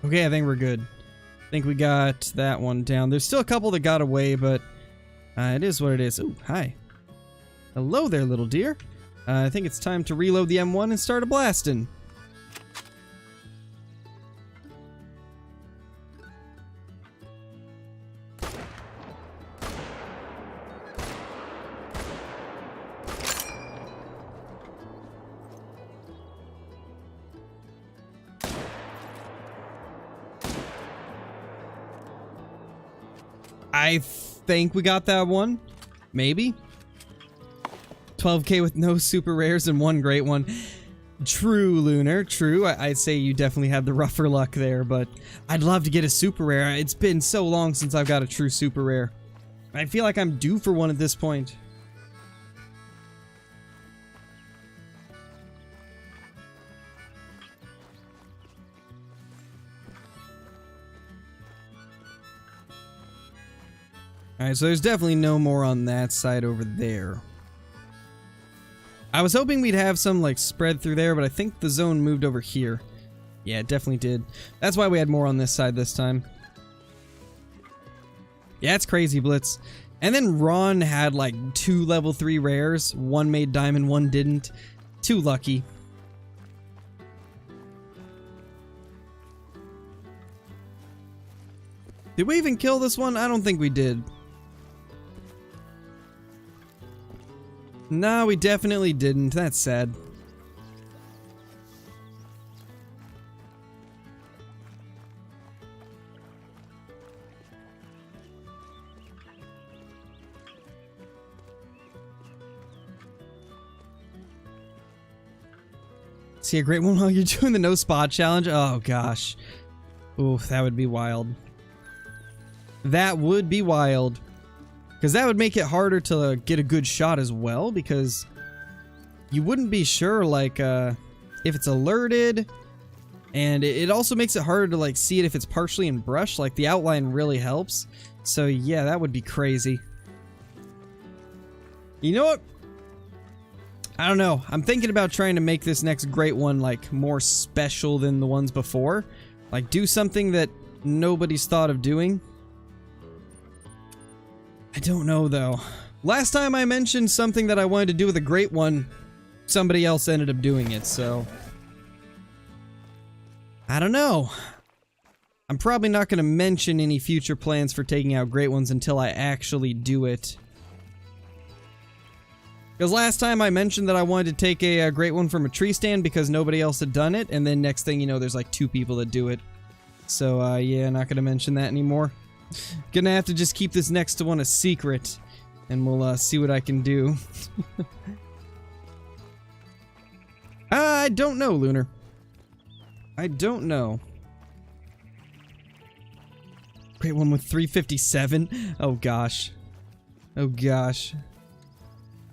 Okay, I think we're good. I think we got that one down. There's still a couple that got away, but it is what it is. Ooh, hi. Hello there, little deer. I think it's time to reload the M1 and start a blasting. I think we got that one. Maybe. 12k with no super rares and 1 great one. True, Lunar. True. I'd say you definitely had the rougher luck there, but I'd love to get a super rare. It's been so long since I've got a true super rare. I feel like I'm due for one at this point. Alright, so there's definitely no more on that side over there. I was hoping we'd have some, like, spread through there, but I think the zone moved over here. Yeah, it definitely did. That's why we had more on this side this time. Yeah, it's crazy, Blitz. And then Ron had, like, 2 level 3 rares. 1 made diamond, 1 didn't. Too lucky. Did we even kill this one? I don't think we did. No, we definitely didn't. That's sad. . See a great one while you're doing the no spot challenge? Oh gosh. Oof, that would be wild. That would be wild. Because that would make it harder to get a good shot as well, because you wouldn't be sure, like, if it's alerted, and it also makes it harder to, like, see it if it's partially in brush. Like, the outline really helps. So, yeah, that would be crazy. You know what? I don't know. I'm thinking about trying to make this next great one, like, more special than the ones before. Like, do something that nobody's thought of doing. I don't know, though. Last time I mentioned something that I wanted to do with a great one, somebody else ended up doing it, so... I don't know. I'm probably not going to mention any future plans for taking out great ones until I actually do it. Because last time I mentioned that I wanted to take a great one from a tree stand because nobody else had done it, and then next thing you know, there's like 2 people that do it. So, yeah, not going to mention that anymore. Gonna have to just keep this next one a secret, and we'll see what I can do. I don't know, Lunar. I don't know. Great one with 357. Oh gosh. Oh gosh.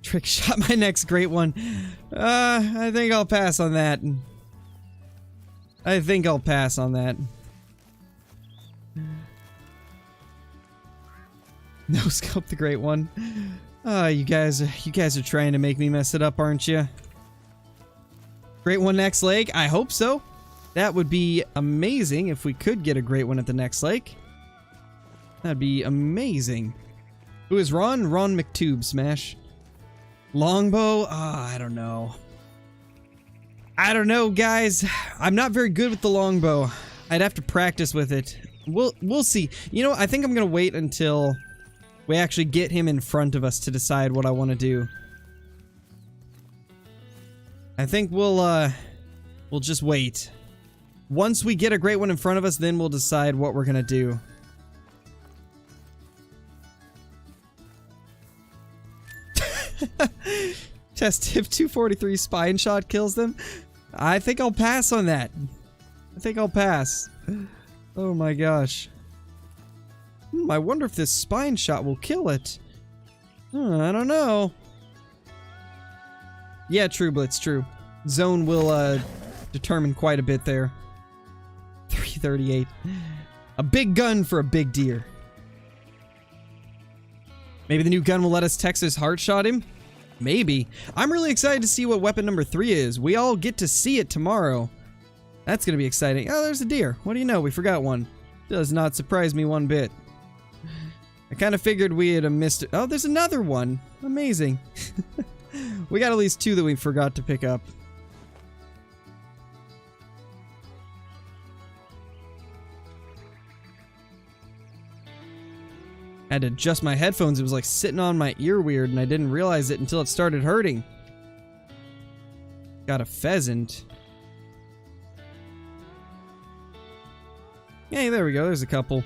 Trick shot my next great one. I think I'll pass on that. I think I'll pass on that. No scope the great one. You guys are trying to make me mess it up, aren't you? Great one next lake? I hope so. That would be amazing if we could get a great one at the next lake. That'd be amazing. Who is Ron? Ron McTube, smash. Longbow? I don't know. I don't know, guys. I'm not very good with the longbow. I'd have to practice with it. We'll see. You know, I think I'm gonna wait until we actually get him in front of us to decide what I want to do. I think we'll just wait. Once we get a great one in front of us, then we'll decide what we're gonna do. Test tip 243 spine shot kills them. I think I'll pass on that. I think I'll pass. Oh my gosh. I wonder if this spine shot will kill it. I don't know. Yeah, true, Blitz, true. Zone will determine quite a bit there. 338. A big gun for a big deer. Maybe the new gun will let us Texas heart shot him? Maybe. I'm really excited to see what weapon number 3 is. We all get to see it tomorrow. That's gonna be exciting. Oh, there's a deer. What do you know? We forgot one. Does not surprise me one bit. I kind of figured we had missed it. Oh, there's another one. Amazing. We got at least 2 that we forgot to pick up. I had to adjust my headphones. It was like sitting on my ear weird, and I didn't realize it until it started hurting. Got a pheasant. Hey, there we go. There's a couple.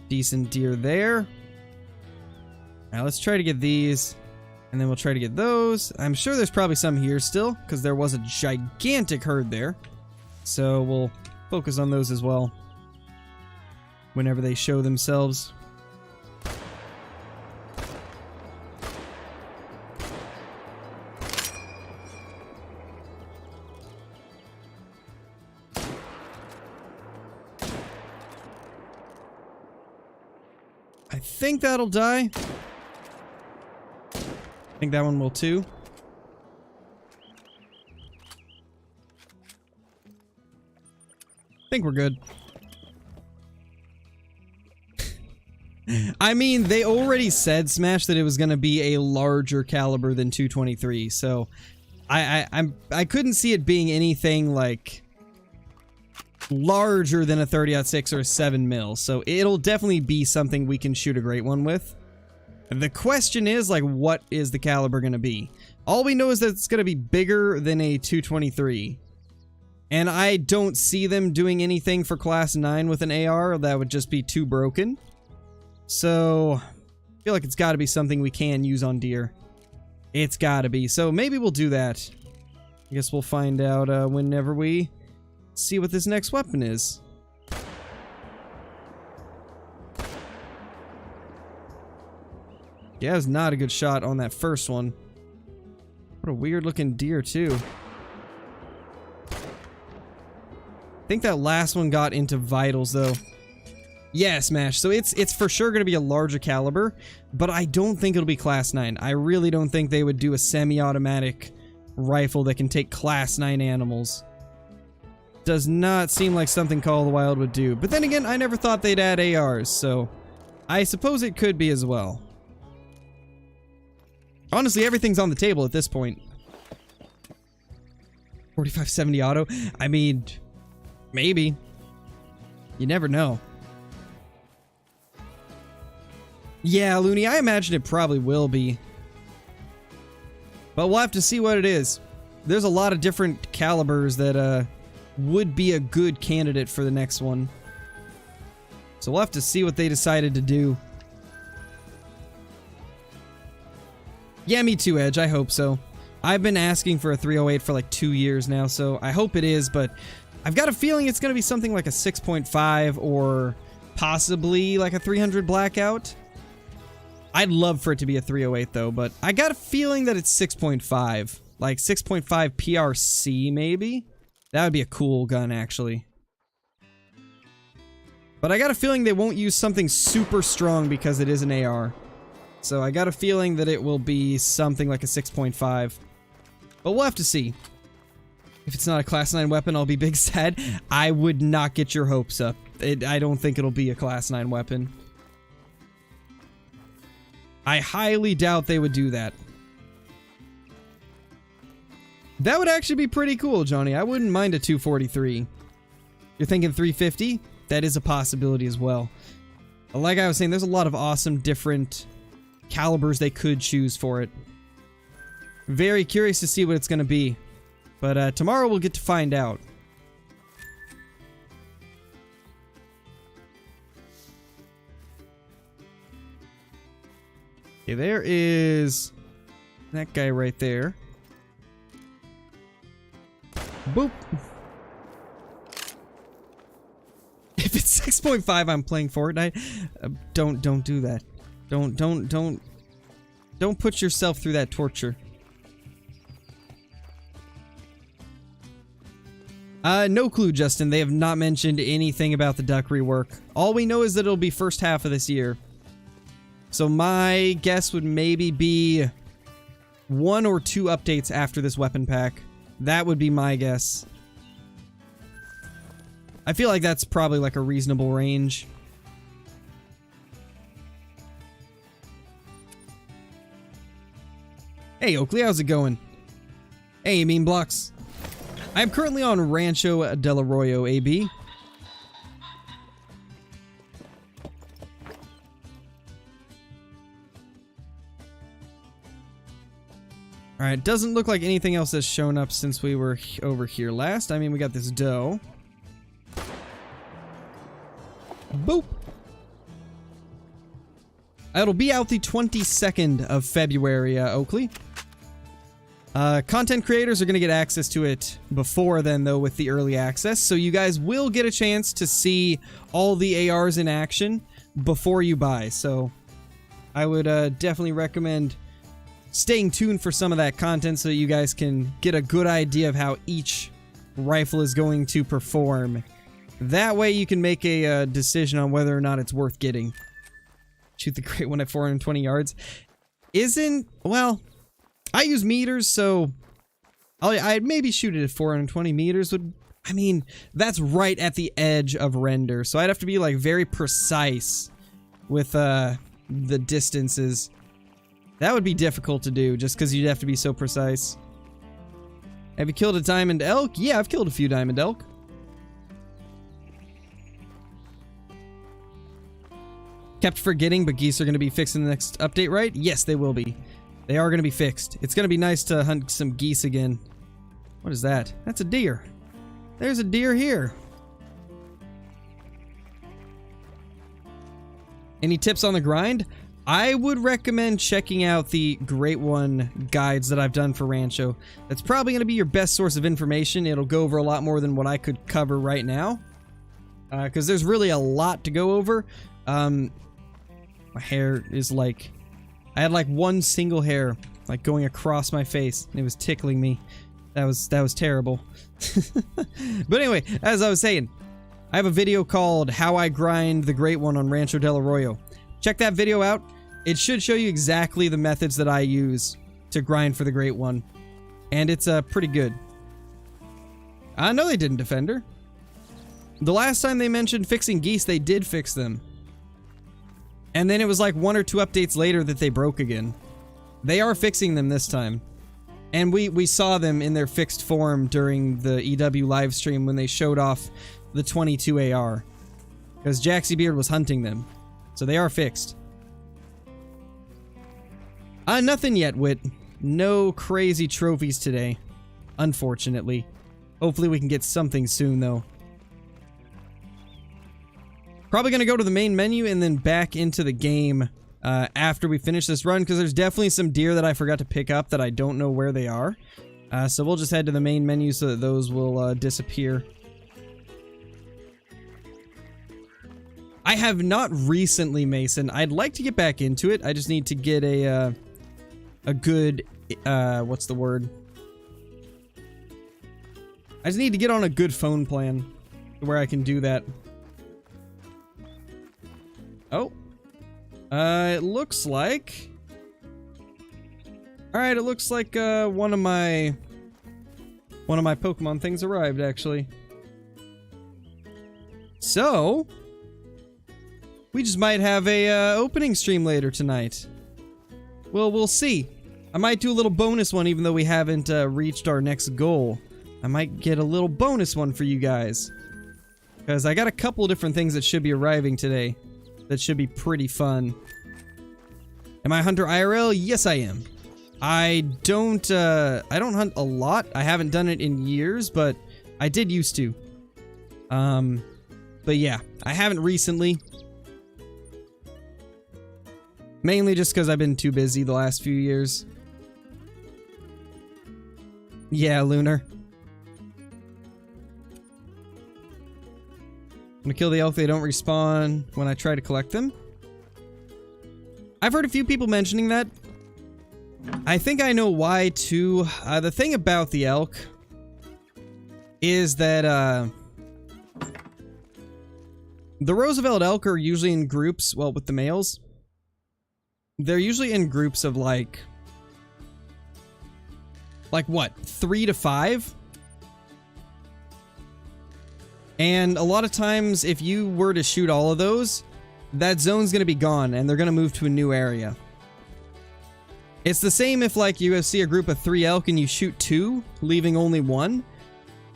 Decent deer there. Now let's try to get these, and then we'll try to get those. I'm sure there's probably some here still, because there was a gigantic herd there. So we'll focus on those as well whenever they show themselves. I think that'll die. I think that one will too. I think we're good. I mean, they already said, Smash, that it was going to be a larger caliber than 223, so I couldn't see it being anything like larger than a 30-06 or a 7mm, so it'll definitely be something we can shoot a great one with. The question is, like, what is the caliber going to be? All we know is that it's going to be bigger than a 223. And I don't see them doing anything for Class 9 with an AR. That would just be too broken. So, I feel like it's got to be something we can use on deer. It's gotta be. So maybe we'll do that. I guess we'll find out whenever we see what this next weapon is. Yeah, it's not a good shot on that first one. What a weird looking deer too. I think that last one got into vitals though. Yeah, smash. So it's for sure going to be a larger caliber, but I don't think it'll be class 9. I really don't think they would do a semi-automatic rifle that can take class 9 animals. Does not seem like something Call of the Wild would do. But then again, I never thought they'd add ARs, so I suppose it could be as well. Honestly, everything's on the table at this point. 4570 auto? I mean, maybe. You never know. Yeah, Looney, I imagine it probably will be. But we'll have to see what it is. There's a lot of different calibers that would be a good candidate for the next one. So we'll have to see what they decided to do. Yeah, me too, Edge. I hope so. I've been asking for a 308 for like 2 years now, so I hope it is, but I've got a feeling it's going to be something like a 6.5 or possibly like a 300 Blackout. I'd love for it to be a 308 though, but I got a feeling that it's 6.5. Like 6.5 PRC maybe? That would be a cool gun actually. But I got a feeling they won't use something super strong because it is an AR. So I got a feeling that it will be something like a 6.5. But we'll have to see. If it's not a class 9 weapon, I'll be big sad. I would not get your hopes up. I don't think it'll be a class 9 weapon. I highly doubt they would do that. That would actually be pretty cool, Johnny. I wouldn't mind a 243. You're thinking 350? That is a possibility as well. Like I was saying, there's a lot of awesome different calibers they could choose for it. Very curious to see what it's going to be. But tomorrow we'll get to find out. Okay, there is that guy right there. Boop. If it's 6.5, I'm playing Fortnite. Don't do that. Don't put yourself through that torture. No clue, Justin. They have not mentioned anything about the duck rework. All we know is that it'll be first half of this year. So my guess would maybe be 1 or 2 updates after this weapon pack. That would be my guess. I feel like that's probably like a reasonable range. Hey Oakley, how's it going? Hey, you mean blocks? I am currently on Rancho Del Arroyo, AB. Alright, doesn't look like anything else has shown up since we were over here last. I mean, we got this doe. Boop! It'll be out the 22nd of February, Oakley. Content creators are going to get access to it before then, though, with the early access. So you guys will get a chance to see all the ARs in action before you buy. So I would definitely recommend staying tuned for some of that content so you guys can get a good idea of how each rifle is going to perform. That way you can make a decision on whether or not it's worth getting. Shoot the great one at 420 yards. Well, I use meters, so I'd maybe shoot it at 420 meters. I mean, that's right at the edge of render, so I'd have to be like very precise with the distances. That would be difficult to do, just because you'd have to be so precise. Have you killed a diamond elk? Yeah, I've killed a few diamond elk. Kept forgetting, but geese are going to be fixed in the next update, right? Yes, they will be. They are going to be fixed. It's going to be nice to hunt some geese again. What is that? That's a deer. There's a deer here. Any tips on the grind? I would recommend checking out the Great One guides that I've done for Rancho. That's probably going to be your best source of information. It'll go over a lot more than what I could cover right now. Because there's really a lot to go over. My hair is like... I had like one single hair like going across my face, and it was tickling me. That was terrible. But anyway, as I was saying, I have a video called How I Grind the Great One on Rancho del Arroyo. Check that video out. It should show you exactly the methods that I use to grind for the Great One. And it's pretty good. I know they didn't defend her. The last time they mentioned fixing geese, they did fix them. And then it was like 1 or 2 updates later that they broke again. They are fixing them this time. And we saw them in their fixed form during the EW live stream when they showed off the 22 AR. Because Jaxie Beard was hunting them. So they are fixed. Nothing yet, Wit. No crazy trophies today. Unfortunately. Hopefully we can get something soon, though. Probably gonna go to the main menu and then back into the game after we finish this run, because there's definitely some deer that I forgot to pick up that I don't know where they are. So we'll just head to the main menu so that those will disappear. I have not recently, Mason. I'd like to get back into it. I just need to get a good, what's the word? I just need to get on a good phone plan where I can do that. Oh. It looks like... Alright, it looks like, one of my Pokemon things arrived, actually. So... we just might have a, opening stream later tonight. Well, we'll see. I might do a little bonus one even though we haven't, reached our next goal. I might get a little bonus one for you guys. Because I got a couple different things that should be arriving today. That should be pretty fun. Am I a hunter IRL? Yes, I am. I don't hunt a lot. I haven't done it in years, but I did used to. But yeah, I haven't recently. Mainly just because I've been too busy the last few years. Yeah, Lunar. I'm gonna kill the elk, they don't respawn when I try to collect them. I've heard a few people mentioning that. I think I know why too. The thing about the elk is that the Roosevelt elk are usually in groups, well, with the males. They're usually in groups of like what, 3 to 5? And a lot of times, if you were to shoot all of those, that zone's gonna be gone, and they're gonna move to a new area. It's the same if, like, you see a group of 3 elk and you shoot 2, leaving only 1.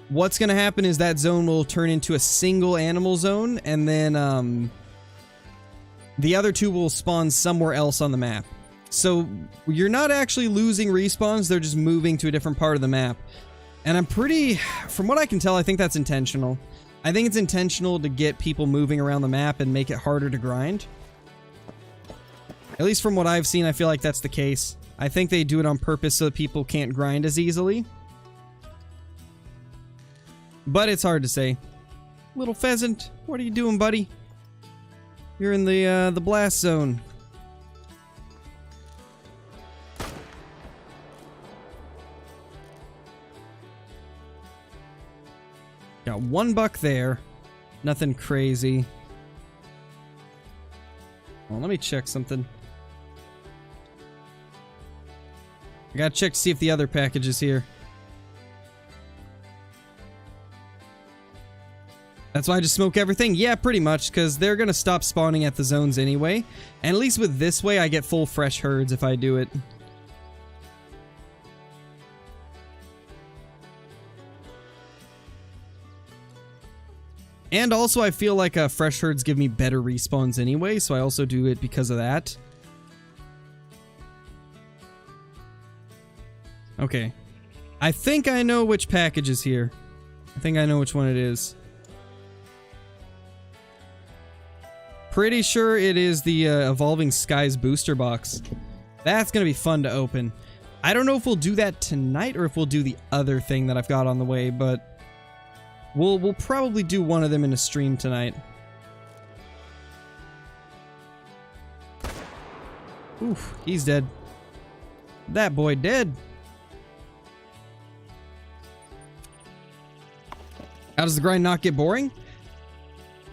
What's gonna happen is that zone will turn into a single animal zone, and then, the other 2 will spawn somewhere else on the map. So, you're not actually losing respawns, they're just moving to a different part of the map. And I'm pretty... from what I can tell, I think that's intentional. I think it's intentional to get people moving around the map and make it harder to grind. At least from what I've seen, I feel like that's the case. I think they do it on purpose so that people can't grind as easily. But it's hard to say. Little pheasant, what are you doing, buddy? You're in the blast zone. Got 1 buck there. Nothing crazy. Well, let me check something. I gotta check to see if the other package is here. That's why I just smoke everything? Yeah, pretty much, because they're gonna stop spawning at the zones anyway. And at least with this way, I get full fresh herds if I do it. And also, I feel like fresh herds give me better respawns anyway, so I also do it because of that. Okay. I think I know which package is here. I think I know which one it is. pretty sure it is the Evolving Skies booster box. That's gonna be fun to open. I don't know if we'll do that tonight or if we'll do the other thing that I've got on the way, but we'll probably do one of them in a stream tonight. Oof, he's dead. That boy dead. How does the grind not get boring?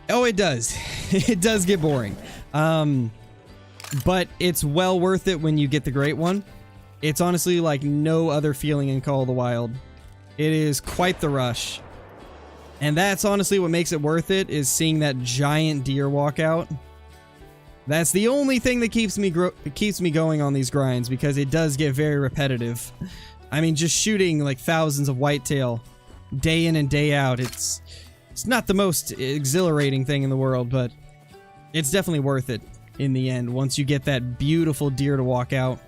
Oh, it does. It does get boring. But it's well worth it when you get the great one. It's honestly like no other feeling in Call of the Wild. It is quite the rush. And that's honestly what makes it worth it, is seeing that giant deer walk out. That's the only thing that keeps me going on these grinds, because it does get very repetitive. I mean, just shooting like thousands of whitetail day in and day out, it's not the most exhilarating thing in the world, but it's definitely worth it in the end once you get that beautiful deer to walk out.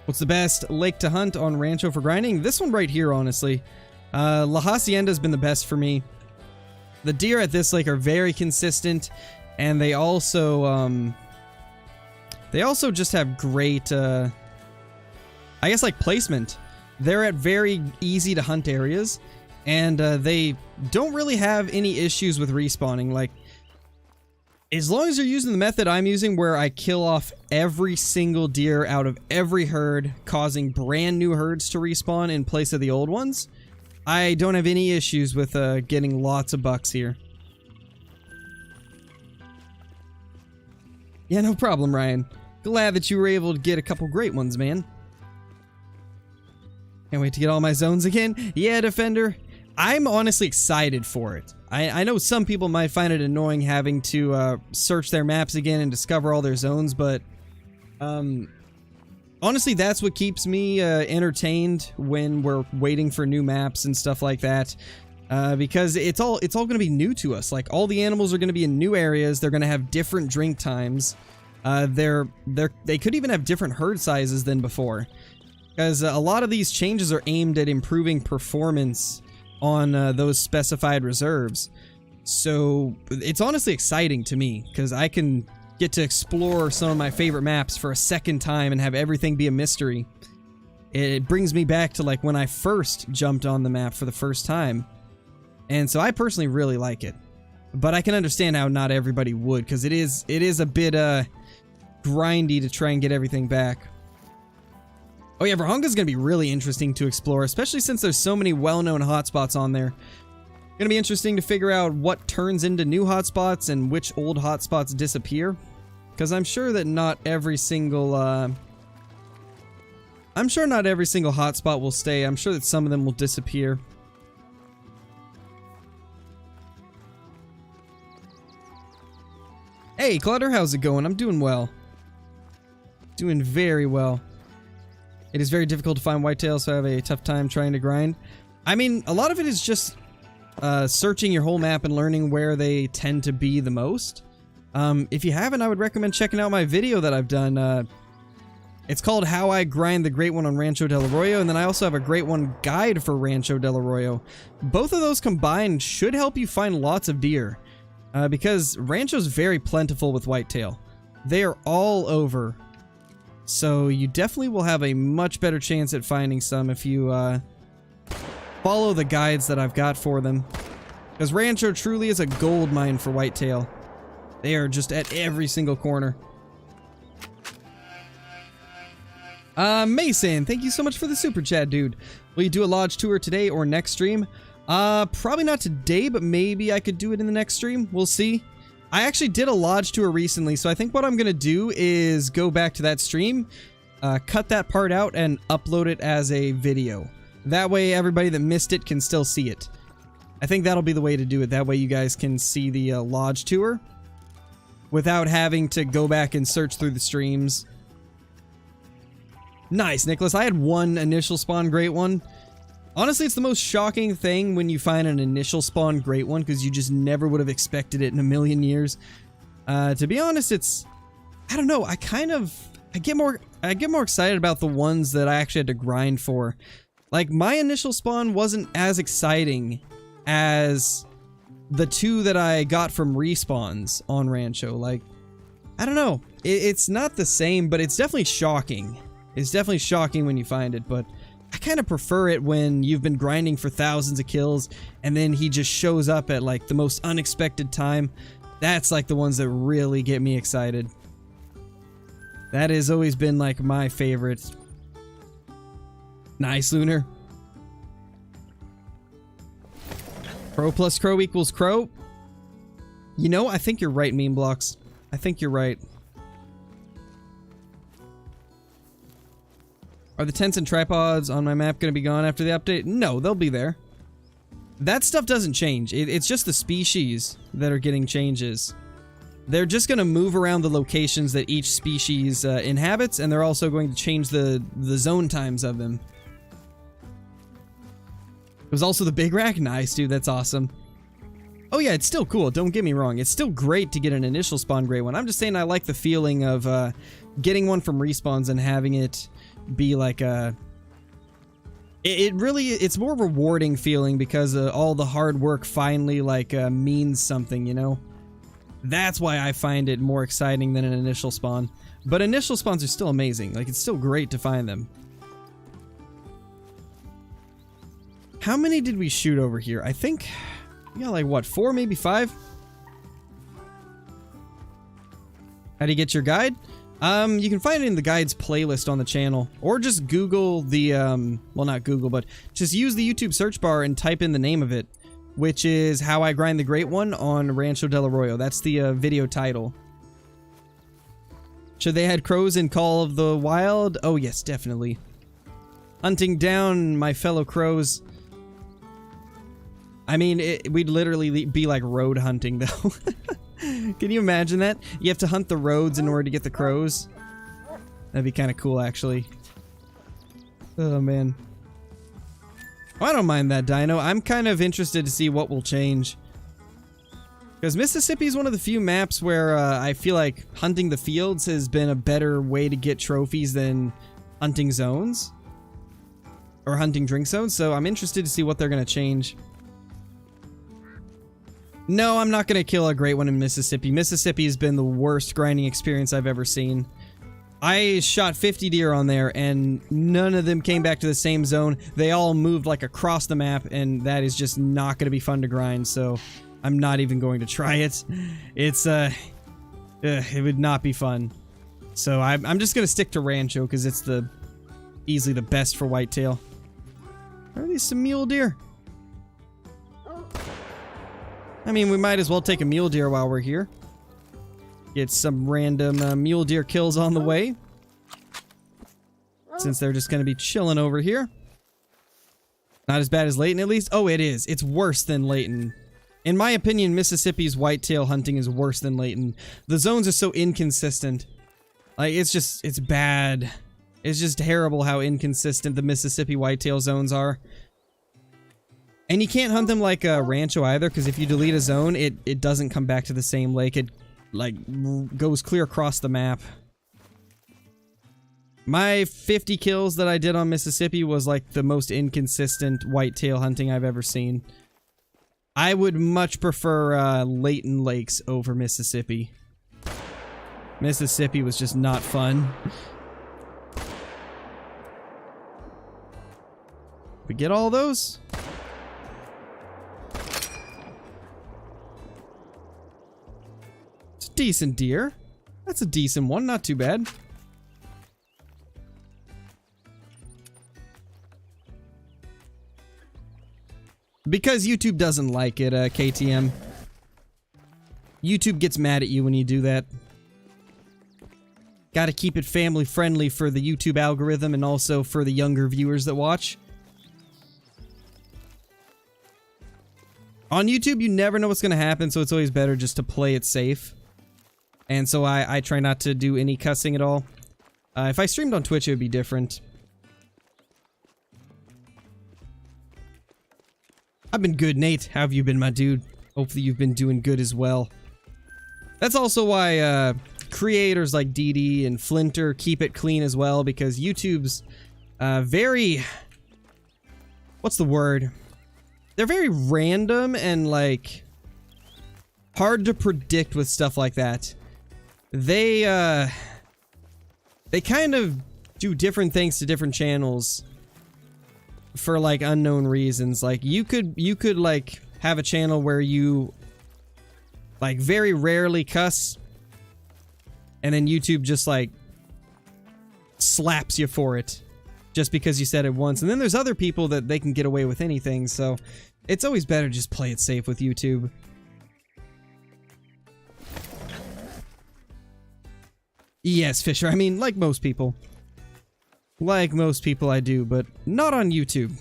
What's the best lake to hunt on Rancho for grinding? This one right here, honestly. La Hacienda has been the best for me. The deer at this lake are very consistent, and they also just have great, I guess, like placement. They're at very easy to hunt areas, and they don't really have any issues with respawning. Like, as long as you're using the method I'm using, where I kill off every single deer out of every herd, causing brand new herds to respawn in place of the old ones, I don't have any issues with getting lots of bucks here. Yeah, no problem, Ryan. Glad that you were able to get a couple great ones, man. Can't wait to get all my zones again. Yeah, Defender. I'm honestly excited for it. I know some people might find it annoying having to search their maps again and discover all their zones, but honestly, that's what keeps me entertained when we're waiting for new maps and stuff like that. Because it's all going to be new to us. Like, all the animals are going to be in new areas. They're going to have different drink times. They could even have different herd sizes than before. Because a lot of these changes are aimed at improving performance on those specified reserves. So it's honestly exciting to me, because I can get to explore some of my favorite maps for a second time and have everything be a mystery. It brings me back to like when I first jumped on the map for the first time. And so I personally really like it. But I can understand how not everybody would, because it is a bit grindy to try and get everything back. Oh yeah, Vurhonga's going to be really interesting to explore, especially since there's so many well-known hotspots on there. Going to be interesting to figure out what turns into new hotspots and which old hotspots disappear. Because I'm sure that not every single hotspot will stay. I'm sure that some of them will disappear. Hey, Clutter, how's it going? I'm doing well. Doing very well. It is very difficult to find whitetail, so I have a tough time trying to grind. I mean, a lot of it is just searching your whole map and learning where they tend to be the most. If you haven't, I would recommend checking out my video that I've done. It's called How I Grind the Great One on Rancho del Arroyo, and then I also have a Great One guide for Rancho del Arroyo. Both of those combined should help you find lots of deer, because Rancho's very plentiful with whitetail. They are all over. So you definitely will have a much better chance at finding some if you follow the guides that I've got for them. Because Rancho truly is a gold mine for whitetail. They are just at every single corner. Mason, thank you so much for the super chat, dude. Will you do a lodge tour today or next stream? Probably not today, but maybe I could do it in the next stream. We'll see. I actually did a lodge tour recently, so I think what I'm going to do is go back to that stream, cut that part out, and upload it as a video. That way everybody that missed it can still see it. I think that'll be the way to do it. That way you guys can see the lodge tour without having to go back and search through the streams. Nice, Nicholas. I had one initial spawn great one. Honestly, it's the most shocking thing when you find an initial spawn great one, because you just never would have expected it in a million years. To be honest, I don't know. I get more excited about the ones that I actually had to grind for. Like, my initial spawn wasn't as exciting as the 2 that I got from respawns on Rancho. Like, I don't know. It's not the same, but it's definitely shocking. It's definitely shocking when you find it, but I kind of prefer it when you've been grinding for thousands of kills and then he just shows up at like the most unexpected time. That's like the ones that really get me excited. That has always been like my favorite. Nice, Lunar. Crow plus crow equals crow. You know, I think you're right, Meme Blocks. I think you're right. Are the tents and tripods on my map going to be gone after the update? No, they'll be there. That stuff doesn't change. It's just the species that are getting changes. They're just going to move around the locations that each species inhabits, and they're also going to change the zone times of them. It was also the big rack. Nice, dude. That's awesome. Oh yeah, it's still cool. Don't get me wrong. It's still great to get an initial spawn great one. I'm just saying I like the feeling of getting one from respawns and having it be like a... It's more rewarding feeling because all the hard work finally like means something, you know? That's why I find it more exciting than an initial spawn. But initial spawns are still amazing. Like, it's still great to find them. How many did we shoot over here? I think we got like, what, 4, maybe 5? How do you get your guide? You can find it in the guides playlist on the channel, or just Google the, well, not Google, but just use the YouTube search bar and type in the name of it, which is How I Grind the Great One on Rancho del Arroyo. That's the video title. Should they had crows in Call of the Wild? Oh yes, definitely. Hunting down my fellow crows. I mean, we'd literally be like road hunting, though. Can you imagine that? You have to hunt the roads in order to get the crows. That'd be kind of cool, actually. Oh, man. Oh, I don't mind that, Dino. I'm kind of interested to see what will change. Because Mississippi is one of the few maps where I feel like hunting the fields has been a better way to get trophies than hunting zones. Or hunting drink zones, so I'm interested to see what they're going to change. No, I'm not going to kill a great one in Mississippi. Mississippi has been the worst grinding experience I've ever seen. I shot 50 deer on there, and none of them came back to the same zone. They all moved like across the map, and that is just not going to be fun to grind, so I'm not even going to try it. It's, it would not be fun. So I'm just going to stick to Rancho, because it's easily the best for whitetail. Are these some mule deer? I mean, we might as well take a mule deer while we're here. Get some random mule deer kills on the way. Since they're just going to be chilling over here. Not as bad as Layton, at least. Oh, it is. It's worse than Layton. In my opinion, Mississippi's whitetail hunting is worse than Layton. The zones are so inconsistent. Like, it's bad. It's just terrible how inconsistent the Mississippi whitetail zones are. And you can't hunt them like Rancho either, because if you delete a zone, it doesn't come back to the same lake. It, like, goes clear across the map. My 50 kills that I did on Mississippi was, like, the most inconsistent whitetail hunting I've ever seen. I would much prefer Layton Lakes over Mississippi. Mississippi was just not fun. We get all those? Decent deer. That's a decent one, not too bad. Because YouTube doesn't like it, KTM. YouTube gets mad at you when you do that. Gotta keep it family friendly for the YouTube algorithm and also for the younger viewers that watch. On YouTube, you never know what's gonna happen, so it's always better just to play it safe. And so I try not to do any cussing at all. If I streamed on Twitch, it would be different. I've been good, Nate. How have you been, my dude? Hopefully you've been doing good as well. That's also why creators like DD and Flinter keep it clean as well, because YouTube's very... what's the word? they're very random and like hard to predict with stuff like that. They kind of do different things to different channels for like unknown reasons. Like you could like have a channel where you like very rarely cuss, and then YouTube just like slaps you for it just because you said it once. And then there's other people that they can get away with anything, so it's always better to just play it safe with YouTube. Yes, Fisher, I mean, like most people. Like most people I do, but not on YouTube.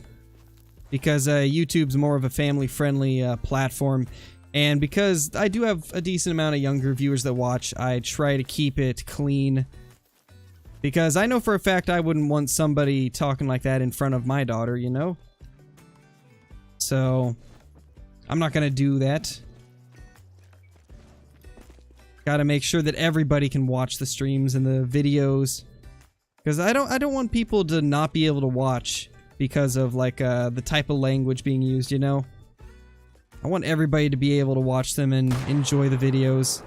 Because YouTube's more of a family-friendly platform. And because I do have a decent amount of younger viewers that watch, I try to keep it clean. Because I know for a fact I wouldn't want somebody talking like that in front of my daughter, you know? So, I'm not gonna do that. Gotta make sure that everybody can watch the streams and the videos. Because I don't want people to not be able to watch because of like the type of language being used, you know? I want everybody to be able to watch them and enjoy the videos.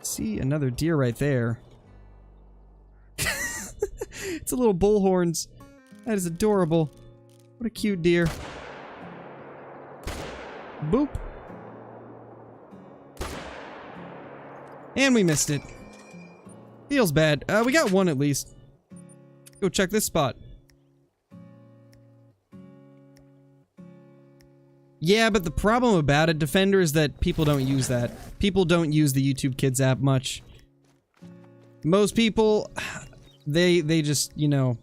See, another deer right there. It's a little bullhorns. That is adorable. What a cute deer. Boop. And we missed it. Feels bad. We got one at least. Go check this spot. Yeah, but the problem about it, Defender, is that people don't use that. People don't use the YouTube Kids app much. Most people, they just, you know,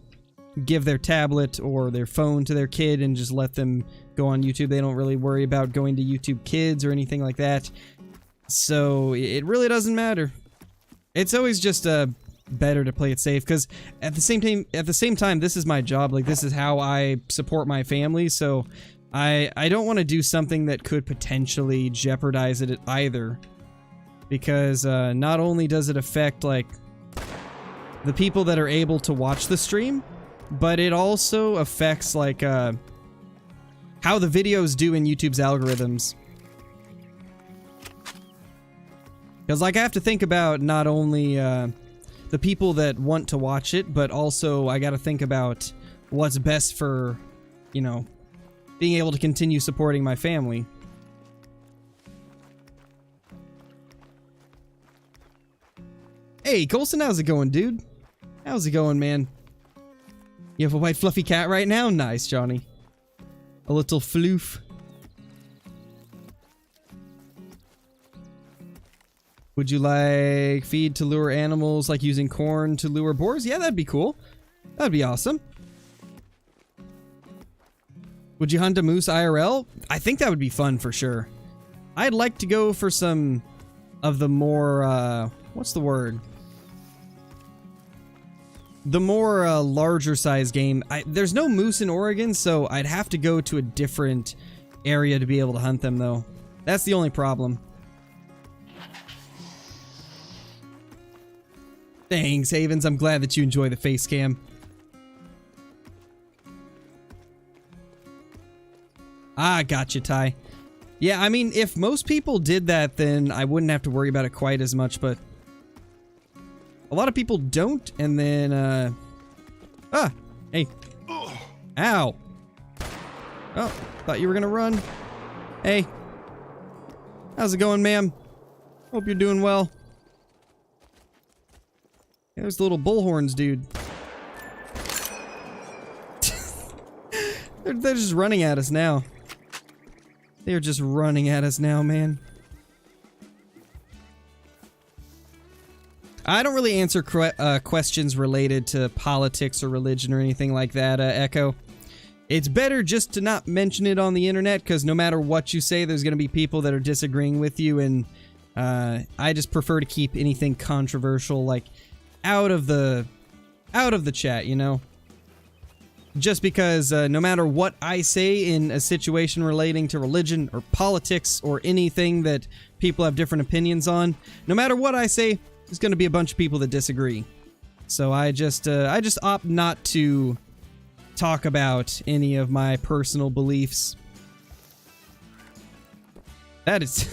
give their tablet or their phone to their kid and just let them go on YouTube. They don't really worry about going to YouTube Kids or anything like that. So it really doesn't matter. It's always just better to play it safe, because at the same time, this is my job. Like, this is how I support my family. So I don't want to do something that could potentially jeopardize it either, because not only does it affect like the people that are able to watch the stream, but it also affects like how the videos do in YouTube's algorithms. Because like I have to think about not only the people that want to watch it, but also I gotta think about what's best for, you know, being able to continue supporting my family. Hey, Colson, how's it going, dude? How's it going, man? You have a white fluffy cat right now? Nice, Johnny. A little floof. Would you like feed to lure animals, like using corn to lure boars? Yeah, that'd be cool. That'd be awesome. Would you hunt a moose IRL? I think that would be fun for sure. I'd like to go for some of the more, what's the word? The more larger size game. There's no moose in Oregon, so I'd have to go to a different area to be able to hunt them, though. That's the only problem. Thanks, Havens. I'm glad that you enjoy the face cam. Ah, gotcha, Ty. Yeah, I mean, if most people did that, then I wouldn't have to worry about it quite as much, but a lot of people don't, and then, hey. Ow. Oh, thought you were gonna run. Hey. How's it going, ma'am? Hope you're doing well. There's the little bullhorns, dude. They're just running at us now. They're just running at us now, man. I don't really answer questions related to politics or religion or anything like that, Echo. It's better just to not mention it on the internet, because no matter what you say, there's going to be people that are disagreeing with you, and I just prefer to keep anything controversial, like, out of the chat, you know? Just because no matter what I say in a situation relating to religion or politics or anything that people have different opinions on, no matter what I say, there's going to be a bunch of people that disagree. So I just opt not to talk about any of my personal beliefs That is...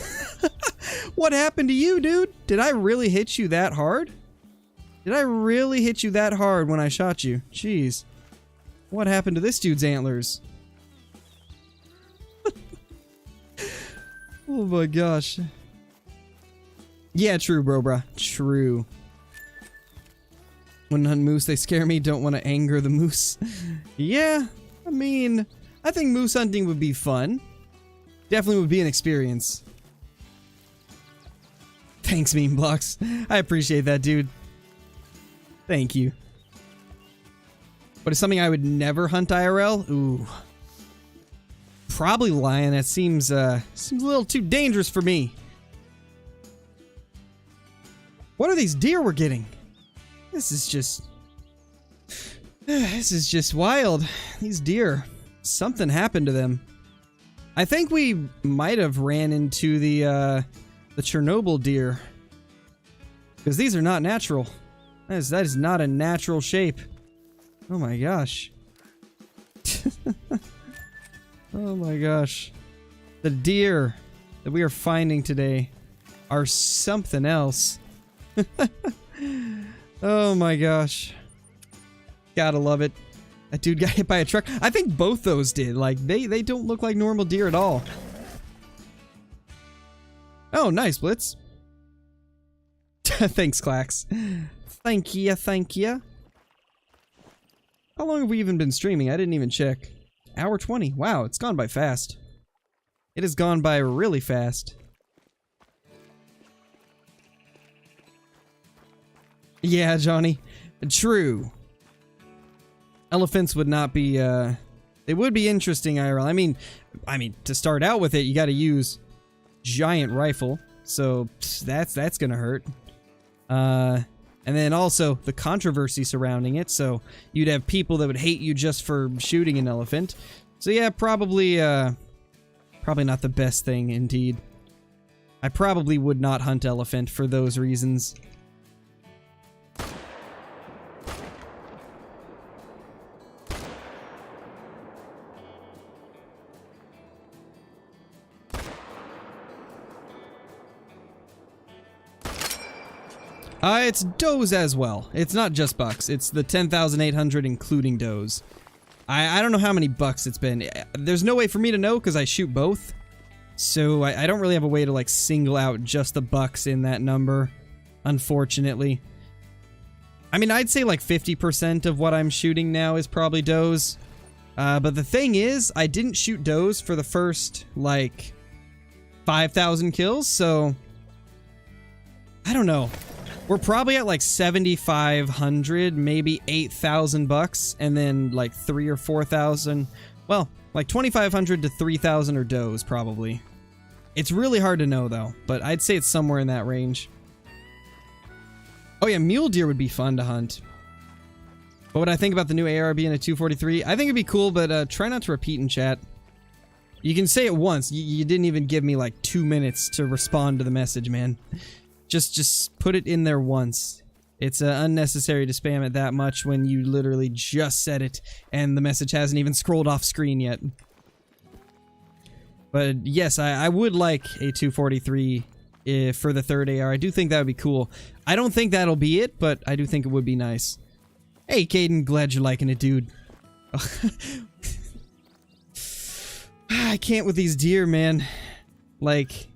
What happened to you, dude? Did I really hit you that hard? Did I really hit you that hard when I shot you? Jeez. What happened to this dude's antlers? Oh my gosh. Yeah, true, bro, bruh. True. When hunt moose, they scare me. Don't want to anger the moose. Yeah, I mean, I think moose hunting would be fun. Definitely would be an experience. Thanks, Meme Blocks. I appreciate that, dude. Thank you. But it's something I would never hunt IRL? Ooh. Probably lion. That seems a little too dangerous for me. What are these deer we're getting? This is just wild. These deer. Something happened to them. I think we might have ran into the Chernobyl deer. Because these are not natural. That is not a natural shape. Oh my gosh. Oh my gosh. The deer that we are finding today are something else. Oh my gosh. Gotta love it. That dude got hit by a truck. I think both those did. Like, they don't look like normal deer at all. Oh, nice, Blitz. Thanks, Clax. Thank ya, thank ya. How long have we even been streaming? I didn't even check. Hour 20. Wow, it's gone by fast. It has gone by really fast. Yeah, Johnny. True. Elephants would not be, they would be interesting, IRL. I mean, to start out with it, you gotta use giant rifle. So, that's gonna hurt. And then also the controversy surrounding it. So, you'd have people that would hate you just for shooting an elephant. So yeah, probably not the best thing, indeed. I probably would not hunt elephant for those reasons. It's does as well. It's not just bucks. It's the 10,800 including does. I don't know how many bucks it's been. There's no way for me to know because I shoot both. So I don't really have a way to like single out just the bucks in that number, unfortunately. I mean, I'd say like 50% of what I'm shooting now is probably does. But the thing is, I didn't shoot does for the first like 5,000 kills, so I don't know. We're probably at like 7,500, maybe 8,000 bucks, and then like 3,000 or 4,000. Well, like 2,500 to 3,000 are does, probably. It's really hard to know though, but I'd say it's somewhere in that range. Oh yeah, mule deer would be fun to hunt. What would I think about the new ARB and a 243? I think it'd be cool, but try not to repeat in chat. You can say it once. You didn't even give me like 2 minutes to respond to the message, man. Just put it in there once. It's unnecessary to spam it that much when you literally just said it and the message hasn't even scrolled off screen yet. But yes, I would like a 243 for the third AR. I do think that would be cool. I don't think that'll be it, but I do think it would be nice. Hey, Caden, glad you're liking it, dude. I can't with these deer, man. Like,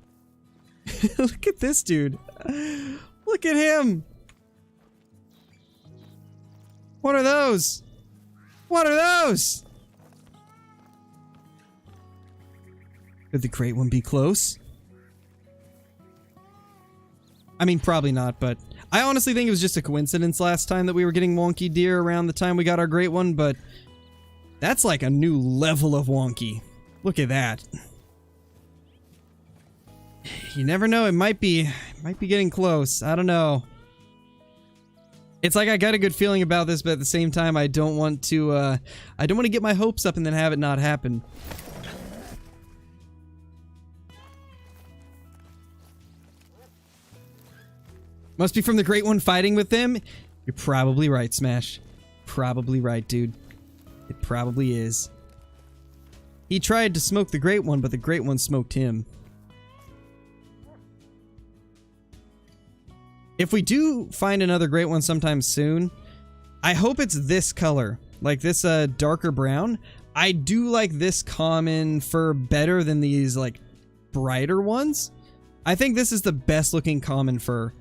look at this dude. Look at him. What are those? What are those? Could the great one be close? I mean, probably not, but I honestly think it was just a coincidence last time that we were getting wonky deer around the time we got our great one, but that's like a new level of wonky. Look at that. You never know, it might be getting close. I don't know. It's like I got a good feeling about this, but at the same time I don't want to get my hopes up and then have it not happen. Must be from the great one fighting with them? You're probably right, Smash. Probably right, dude. It probably is. He tried to smoke the great one, but the great one smoked him. If we do find another great one sometime soon, I hope it's this color, like this darker brown. I do like this common fur better than these like brighter ones. I think this is the best looking common fur.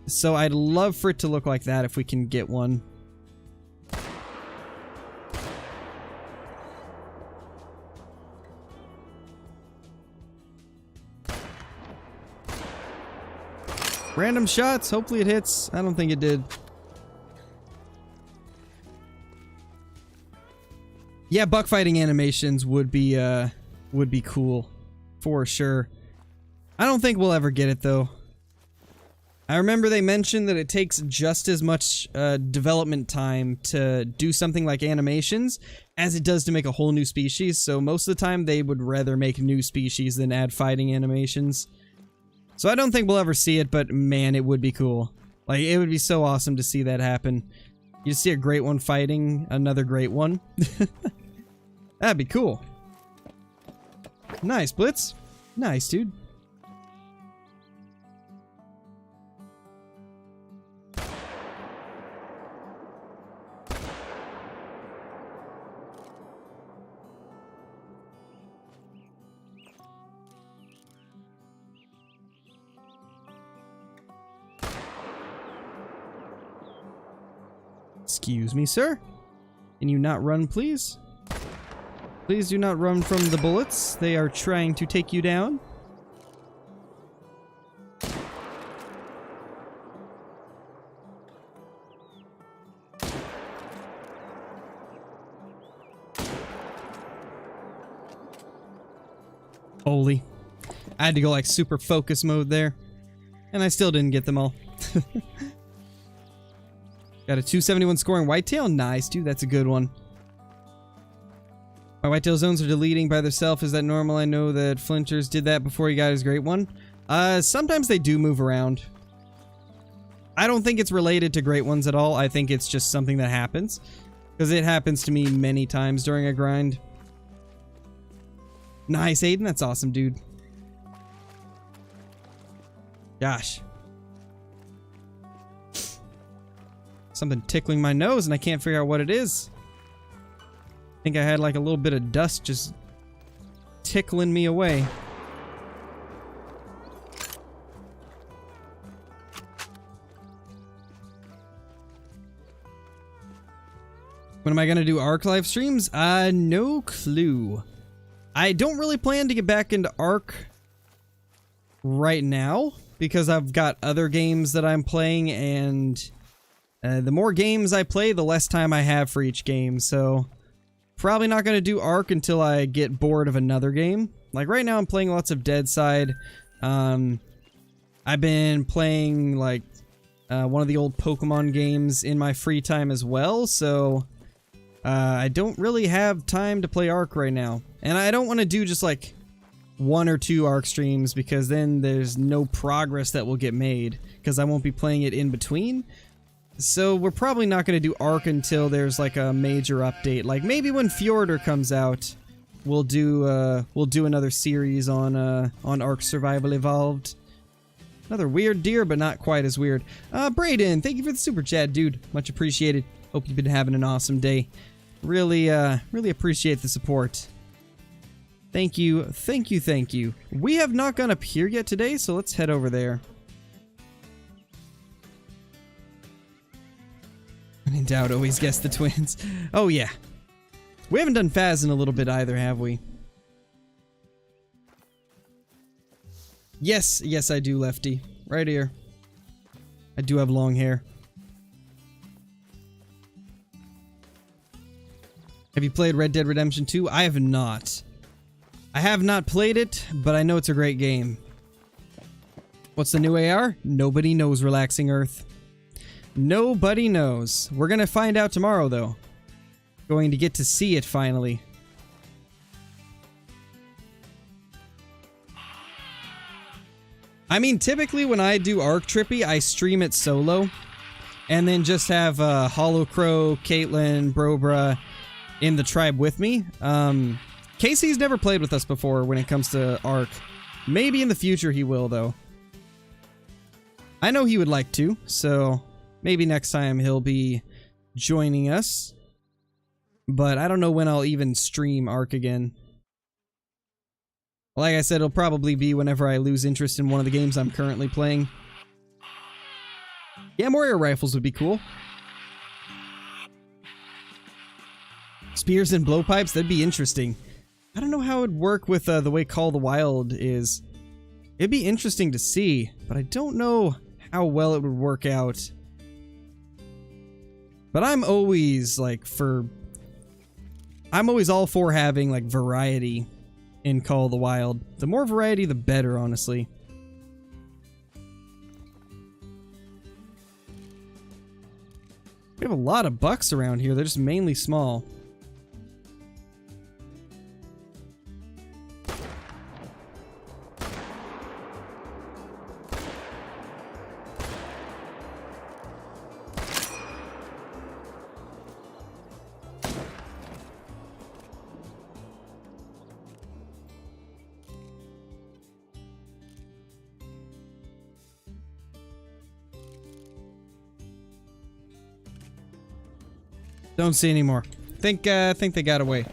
So I'd love for it to look like that if we can get one. Random shots, hopefully it hits. I don't think it did. Yeah, buckfighting animations would be cool for sure. I don't think we'll ever get it though. I remember they mentioned that it takes just as much development time to do something like animations as it does to make a whole new species, so most of the time they would rather make new species than add fighting animations. So I don't think we'll ever see it, but man, it would be cool. Like, it would be so awesome to see that happen. You see a great one fighting another great one. That'd be cool. Nice, Blitz. Nice, dude. Excuse me, sir. Can you not run, please? Please do not run from the bullets. They are trying to take you down. Holy. I had to go like super focus mode there. And I still didn't get them all. Got a 271 scoring whitetail. Nice, dude. That's a good one. My whitetail zones are deleting by themselves. Is that normal? I know that Flinchers did that before he got his great one. Sometimes they do move around. I don't think it's related to great ones at all. I think it's just something that happens. Because it happens to me many times during a grind. Nice, Aiden. That's awesome, dude. Gosh. Something tickling my nose and I can't figure out what it is. I think I had like a little bit of dust just tickling me away. When am I gonna do Ark live streams? No clue. I don't really plan to get back into Ark right now because I've got other games that I'm playing, and the more games I play, the less time I have for each game, so probably not going to do Ark until I get bored of another game. Like right now I'm playing lots of Deadside. I've been playing like one of the old Pokemon games in my free time as well, so I don't really have time to play Ark right now. And I don't want to do just like 1 or 2 Ark streams because then there's no progress that will get made because I won't be playing it in between. So we're probably not going to do Ark until there's like a major update. Like maybe when Fjordur comes out, we'll do another series on Ark Survival Evolved. Another weird deer, but not quite as weird. Brayden, thank you for the super chat, dude. Much appreciated. Hope you've been having an awesome day. Really appreciate the support. Thank you, thank you, thank you. We have not gone up here yet today, so let's head over there. When in doubt, always guess the twins. Oh yeah. We haven't done Faz in a little bit either, have we? Yes, yes I do, Lefty. Right here. I do have long hair. Have you played Red Dead Redemption 2? I have not. I have not played it, but I know it's a great game. What's the new AR? Nobody knows, Relaxing Earth. Nobody knows. We're gonna find out tomorrow, though. Going to get to see it finally. I mean, typically when I do Ark Trippy, I stream it solo. And then just have Hollow Crow, Caitlin, Brobra in the tribe with me. Casey's never played with us before when it comes to Ark. Maybe in the future he will, though. I know he would like to, so maybe next time he'll be joining us. But I don't know when I'll even stream Ark again. Like I said, it'll probably be whenever I lose interest in one of the games I'm currently playing. Yeah, more air rifles would be cool. Spears and blowpipes, that'd be interesting. I don't know how it would work with the way Call of the Wild is. It'd be interesting to see, but I don't know how well it would work out. But I'm always like I'm always all for having like variety in Call of the Wild. The more variety, the better, honestly. We have a lot of bucks around here. They're just mainly small. Don't see any more. Think they got away.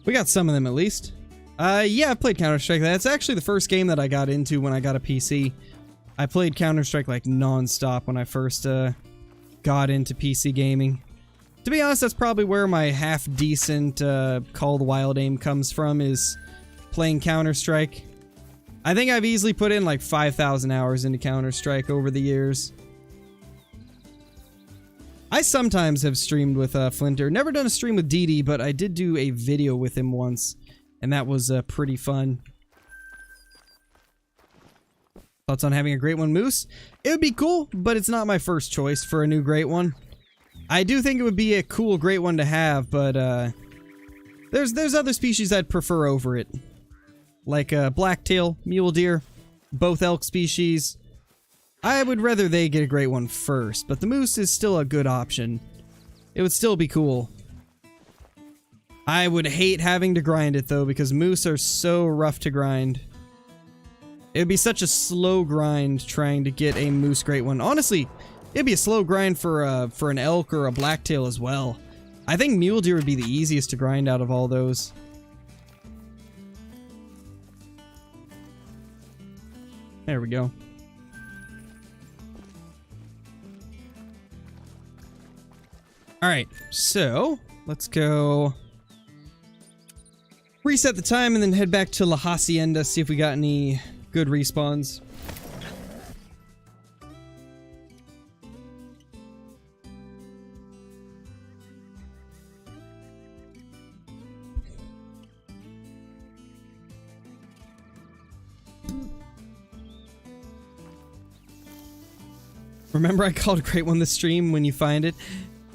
We got some of them at least. Yeah, I've played Counter-Strike. That's actually the first game that I got into when I got a PC. I played Counter-Strike like non-stop when I first got into PC gaming. To be honest, that's probably where my half-decent Call of the Wild aim comes from, is playing Counter-Strike. I think I've easily put in like 5,000 hours into Counter-Strike over the years. I sometimes have streamed with Flinter. Never done a stream with DD, but I did do a video with him once, and that was pretty fun. Thoughts on having a Great One Moose? It would be cool, but it's not my first choice for a new Great One. I do think it would be a cool Great One to have, but there's other species I'd prefer over it. Like blacktail, mule deer, both elk species. I would rather they get a Great One first, but the moose is still a good option. It would still be cool. I would hate having to grind it though, because moose are so rough to grind. It would be such a slow grind trying to get a moose Great One. Honestly, it'd be a slow grind for an elk or a blacktail as well. I think mule deer would be the easiest to grind out of all those. There we go. Alright, so let's go reset the time and then head back to La Hacienda, see if we got any good respawns. Remember I called a Great One this stream when you find it?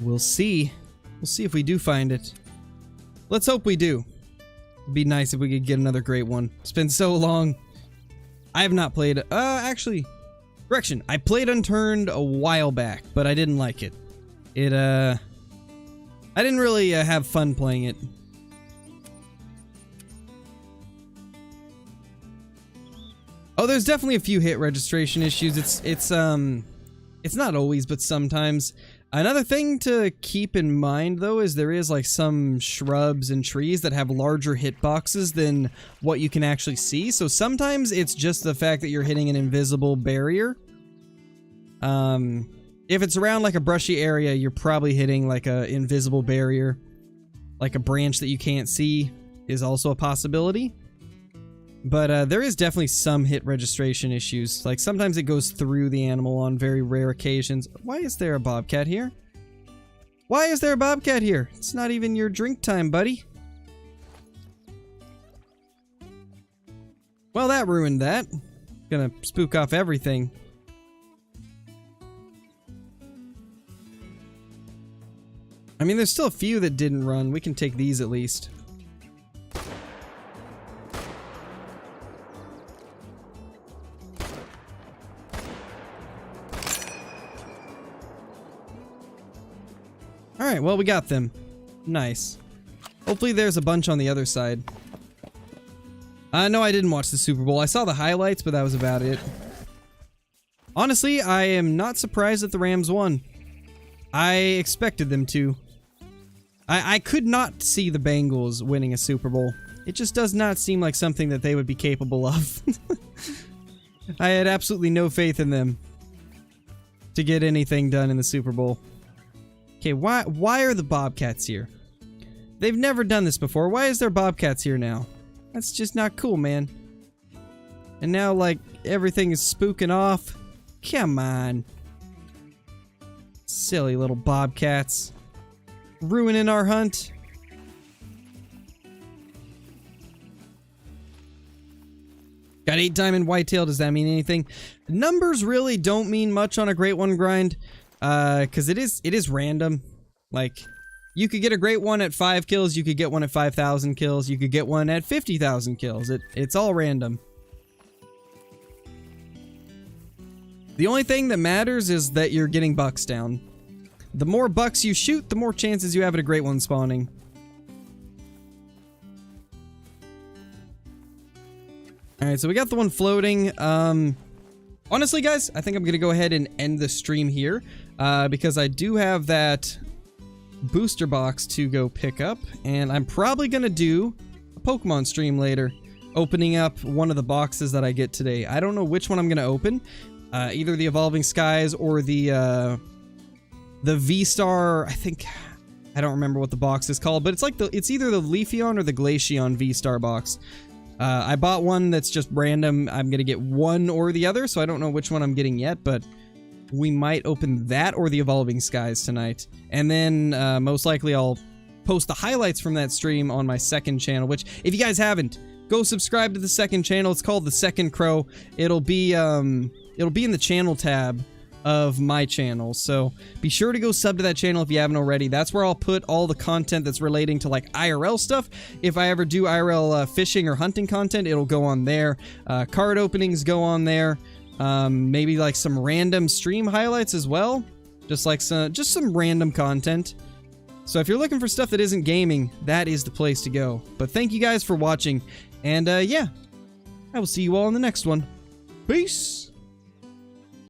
We'll see. We'll see if we do find it. Let's hope we do. It'd be nice if we could get another Great One. It's been so long. I have not played... actually... Correction. I played Unturned a while back, but I didn't like it. I didn't really have fun playing it. Oh, there's definitely a few hit registration issues. It's not always, but sometimes. Another thing to keep in mind, though, is there is like some shrubs and trees that have larger hitboxes than what you can actually see. So sometimes it's just the fact that you're hitting an invisible barrier. If it's around like a brushy area, you're probably hitting like a invisible barrier. Like a branch that you can't see is also a possibility. But there is definitely some hit registration issues. Like sometimes it goes through the animal on very rare occasions. Why is there a bobcat here? Why is there a bobcat here? It's not even your drink time, buddy. Well, that ruined that. Gonna spook off everything. I mean, there's still a few that didn't run. We can take these at least. Alright, well, we got them. Nice. Hopefully there's a bunch on the other side. No, I didn't watch the Super Bowl. I saw the highlights, but that was about it. Honestly, I am not surprised that the Rams won. I expected them to. I could not see the Bengals winning a Super Bowl. It just does not seem like something that they would be capable of. I had absolutely no faith in them to get anything done in the Super Bowl. Okay, why are the Bobcats here? They've never done this before. Why is there Bobcats here now? That's just not cool, man. And now, like, everything is spooking off. Come on. Silly little Bobcats. Ruining our hunt. Got 8 diamond whitetail. Does that mean anything? Numbers really don't mean much on a great one grind. Because it is random. Like, you could get a great one at 5 kills. You could get one at 5,000 kills. You could get one at 50,000 kills. It's all random. The only thing that matters is that you're getting bucks down. The more bucks you shoot, the more chances you have at a great one spawning. Alright, so we got the one floating. Honestly, guys, I think I'm going to go ahead and end the stream here. Because I do have that booster box to go pick up. And I'm probably going to do a Pokemon stream later. Opening up one of the boxes that I get today. I don't know which one I'm going to open. Either the Evolving Skies or the V-Star, I don't remember what the box is called, but it's like it's either the Leafeon or the Glaceon V-Star box. I bought one that's just random. I'm gonna get one or the other, so I don't know which one I'm getting yet, but we might open that or the Evolving Skies tonight. And then, most likely I'll post the highlights from that stream on my second channel, which, if you guys haven't, go subscribe to the second channel. It's called The Second Crow. It'll be in the channel tab of my channel, so be sure to go sub to that channel if you haven't already. That's where I'll put all the content that's relating to, like, IRL stuff. If I ever do IRL fishing or hunting content, it'll go on there. Card openings go on there. Maybe like some random stream highlights as well. Just some random content. So if you're looking for stuff that isn't gaming, that is the place to go. But thank you guys for watching, and yeah, I will see you all in the next one. Peace!